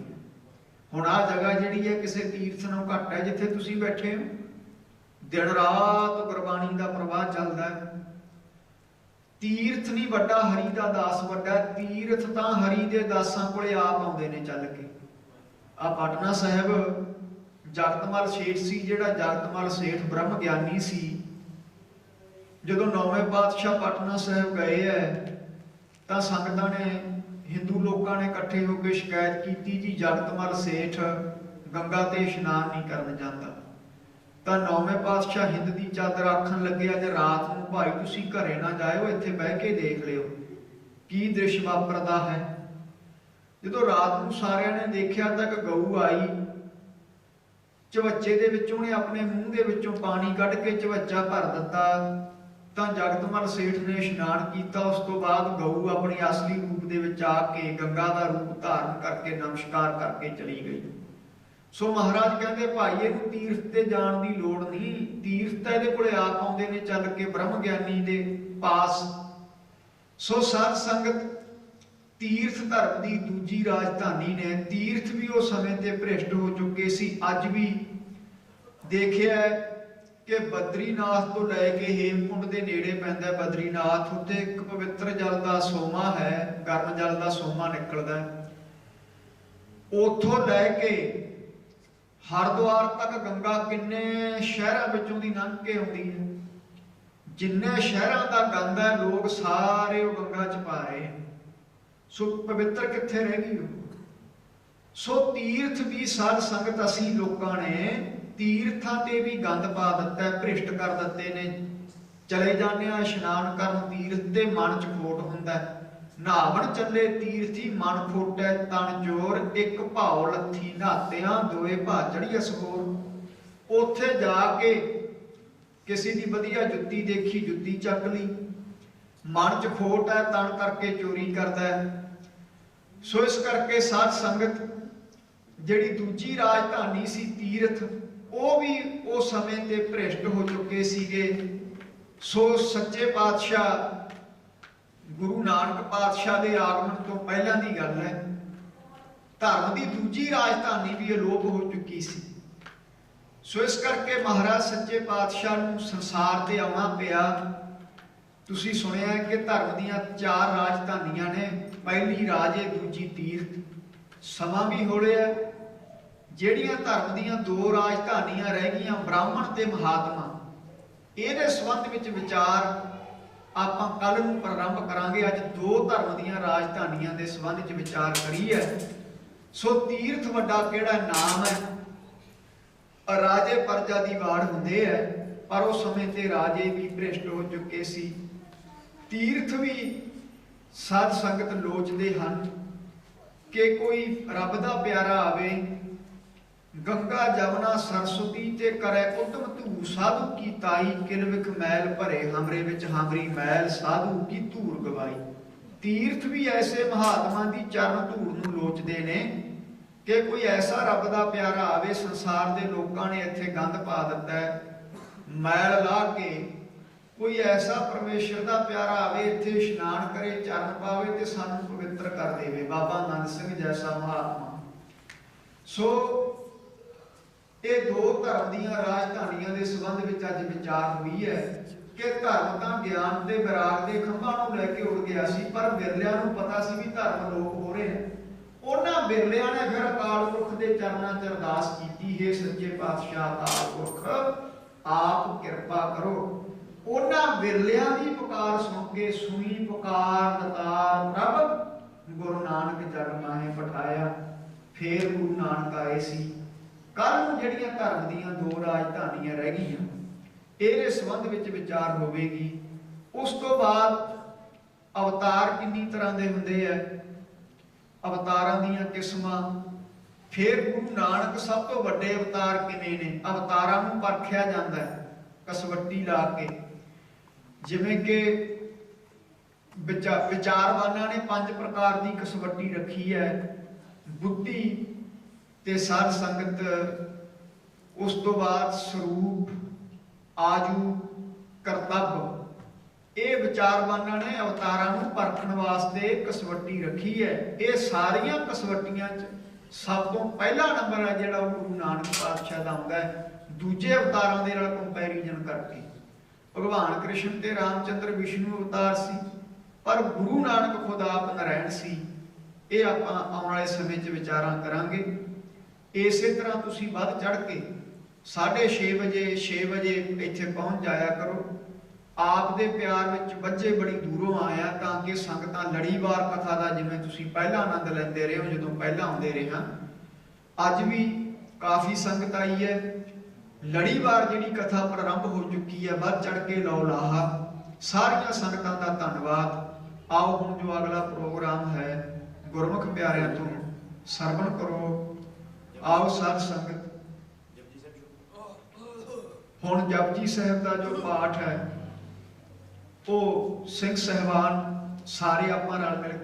ਹੁਣ ਆਹ ਜਗ੍ਹਾ ਜਿਹੜੀ ਹੈ ਕਿਸੇ ਤੀਰਥ ਨਾਲੋਂ ਘੱਟ ਹੈ ਜਿੱਥੇ ਤੁਸੀਂ ਬੈਠੇ ਹੋ। ਦਿਨ ਰਾਤ ਗੁਰਬਾਣੀ ਦਾ ਪ੍ਰਵਾਹ ਚੱਲਦਾ ਹੈ। तीर्थ नहीं वड्डा, हरि का दास वड्डा। तीर्थ तो हरि के दासां कोले आप आउंदे ने चल के। आ पटना साहिब जगतमल सेठ सी, जिहड़ा जगतमल सेठ ब्रह्म ज्ञानी सी, जदों नौवें पातशाह पटना साहिब गए है तो संगतां ने, हिंदू लोगों ने इकट्ठे होकर शिकायत की जी जगतमल सेठ गंगा ते इशनान नहीं करन जाता। तो नौवें पातशाह हिंद की चादर आखन लगे, अज रात नूं भाई तुसीं घरे ना जाओ, इत्थे बह के देख लिओ की दृश वापरदा है। जदों रात नूं सारिਆਂ ने देखिया तो एक गऊ आई, झवच्चे दे विचों ने अपने मूँह दे विचों पानी कढ़ के झवच्चा भर दिता। तो जगतमल सेठ ने इशनान किया। उस तो बाद गऊ अपनी असली रूप दे विच आके गंगा का रूप धारण करके नमस्कार करके चली गई। सो महाराज कहते भाई इहनूं तीर्थ ते जाण दी लोड़ नहीं, तीर्थ तां इहदे कोले आप आउंदे ने चल के ब्रह्म ज्ञानी दे पास। सो साध संगत तीर्थ धर्म की दूजी राजधानी ने। तीर्थ भी उस समय ते भ्रिष्ट हो चुके सी। अज भी देखिया कि बद्रीनाथ तो लैके हेमकुंड के नेड़े पैंदा बद्रीनाथ, उत्ते एक पवित्र जल का सोमा है, गर्म जल का सोमा निकलदा है। उथों लैके हरिद्वार तक गंगा किन्ने शहरों विचों दी लंघ के आउंदी है। जिन्ने शहरों का गंद है लोग सारे वो गंगा च पा रहे हैं। सो पवित्र कित्थे रह गई हो। सो तीर्थ भी साध संगत असी लोगों ने तीर्थां ते भी गंद पा दिता है, भ्रिष्ट कर दिते ने। चले जाने इशनान करन तीर्थ ते मन च खोट हुंदा है। नहावन चले तीर्थी मन खोटै तन चोर, एक भाव लथी नहातियां दोए भा चढ़ी असहोर। उत्थे जाके किसी की वधिया जुत्ती देखी, जुत्ती चक ली, मन च खोट है तन करके चोरी करता है। सो इस करके साध संगत जिहड़ी दूजी राजधानी सी तीर्थ, वो भी उस समय ते भ्रिष्ट हो चुके सीगे। सो सच्चे पातशाह गुरु नानक पातशाह के आगमन तो पहला की गल है, धर्म की दूजी राजधानी भी अलोप हो चुकी सी। सो इस करके महाराज सच्चे पातशाह नूं संसार ते आउणा पिया। तुसीं सुनिया कि धर्म दीयां 4 राजधानियां ने, पहली राजे दूजी तीर्थ। समा भी हो रहा है, ਜਿਹੜੀਆਂ धर्म दीयां 2 राजधानियां रह गईयां ब्राह्मण ते महात्मा, ਇਹਦੇ संबंध ਵਿੱਚ विचार ਆਪਾਂ ਕੱਲ ਨੂੰ प्रारंभ करांगे। अज 2 धर्म दीयां राजधानियां ਦੇ संबंध ਵਿੱਚ विचार करी है। सो तीर्थ वड्डा किहड़ा नाम है। राजे प्रजा दी वाड़ हुंदे है, पर उस समय ते राजे भी भ्रिष्ट हो चुके सी। तीर्थ भी साध संगत लोचदे हन कि कोई रब दा प्यारा आवे, गंगा जमुना सरस्वती ते करे उत्तम धूर, साधु की ताई किल विख मैल भरे, हमरे विच हमरी मैल साधु की धूर गवाई। तीर्थ भी ऐसे महात्मा की चरण धूर नूं लोचदे ने कि कोई ऐसा रब दा प्यारा आवे। संसार दे लोकां ने इत्थे गंद पा दिता है, मैल ला के कोई ऐसा परमेश्वर का प्यारा आवे, इत्थे इशनान करे, चरण पावे ते सानू पवित्र कर देवे। बाबा नंद सिंह जैसा महात्मा। सो ये 2 धर्म दीयां राजधानियां दे संबंध विच अज विचार हुई है कि धर्म तां ज्ञान ते विराग दे खंभां नूं लैके उड़ गया सी, पर बिरलिਆਂ नूं पता सी भी धर्म लोप हो रहे हैं। उन्हां बिरलिਆਂ ने फिर अकाल पुरख दे चरनां च अरदास कीती, हे सच्चे पातशाह अकाल पुरख आप किरपा करो। उन्हां बिरलिਆਂ दी पुकार सुन के सुनी पुकार दतार प्रभ गुरु नानक जग माहे पठाया। फिर गुरु नानक आए सी। कल ਜਿਹੜੀਆਂ धर्म ਦੀਆਂ 2 राजधानियां रह गईयां, ਇਹਦੇ संबंध ਵਿੱਚ विचार होवेगी। उस तो बाद अवतार किन्नी तरह के हुंदे है, अवतारां दीयां किस्मां। फिर गुरु नानक सब तो वड्डे अवतार किने ने, अवतारां नूं परखिया जांदा है कसवट्टी ला के। जिवें कि विचारवानां ने 5 प्रकार की कसवट्टी रखी है, बुद्धि ते साध संगत, उस तो बाद स्वरूप, आजू, करतब। ये विचारवानां ने अवतारां नूं परखण वास्ते कसवट्टी रखी है। ये सारियां कसवट्टियां च सब तो पहला नंबर है जिहड़ा गुरु नानक पातशाह दा आउंदा है, दूजे अवतारां दे नाल कंपैरिजन करके। ਭਗਵਾਨ ਕ੍ਰਿਸ਼ਨ ਤੇ ਰਾਮਚੰਦਰ ਵਿਸ਼ਨੂੰ ਅਵਤਾਰ ਸੀ, ਪਰ ਗੁਰੂ ਨਾਨਕ ਖੁਦ ਆਪ ਨਾਰਾਇਣ ਸੀ। ਇਹ ਆਪਾਂ ਆਉਣ ਵਾਲੇ ਸਮੇਂ 'ਚ ਵਿਚਾਰਾਂ ਕਰਾਂਗੇ। ਇਸੇ ਤਰ੍ਹਾਂ ਤੁਸੀਂ ਵੱਧ ਚੜ੍ਹ ਕੇ 6:30 ਵਜੇ 6 ਵਜੇ ਇੱਥੇ ਪਹੁੰਚ ਜਾਇਆ ਕਰੋ। ਆਪ ਦੇ ਪਿਆਰ ਵਿੱਚ ਬੱਚੇ ਬੜੀ ਦੂਰੋਂ ਆਇਆ ਤਾਂ ਕਿ ਸੰਗਤਾਂ ਲੜੀਵਾਰ ਕਥਾ ਦਾ ਜਿਵੇਂ ਤੁਸੀਂ ਪਹਿਲਾਂ ਆਨੰਦ ਲੈਂਦੇ ਰਹੇ ਹੋ ਜਦੋਂ ਪਹਿਲਾਂ ਆਉਂਦੇ ਰਹੇ ਹਾਂ, ਅੱਜ ਵੀ ਕਾਫੀ ਸੰਗਤ ਆਈ ਹੈ। ਲੜੀਵਾਰ ਜਿਹੜੀ ਕਥਾ ਪ੍ਰਾਰੰਭ ਹੋ ਚੁੱਕੀ ਹੈ, ਵੱਧ ਚੜ੍ਹ ਕੇ ਲਓ ਲਾਹਾ। ਸਾਰੀਆਂ ਸੰਗਤਾਂ ਦਾ ਧੰਨਵਾਦ। ਆਓ ਹੁਣ ਜੋ ਅਗਲਾ ਪ੍ਰੋਗਰਾਮ ਹੈ ਗੁਰਮੁਖ ਪਿਆਰਿਆਂ ਤੋਂ ਸਰਵਣ ਕਰੋ। ਆਓ ਸਾਧ ਸੰਗਤ, ਹੁਣ ਜਪਜੀ ਸਾਹਿਬ ਦਾ ਜੋ ਪਾਠ ਹੈ ਉਹ ਸਿੰਘ ਸਾਹਿਬਾਨ ਸਾਰੇ ਆਪਾਂ ਰਲ ਮਿਲ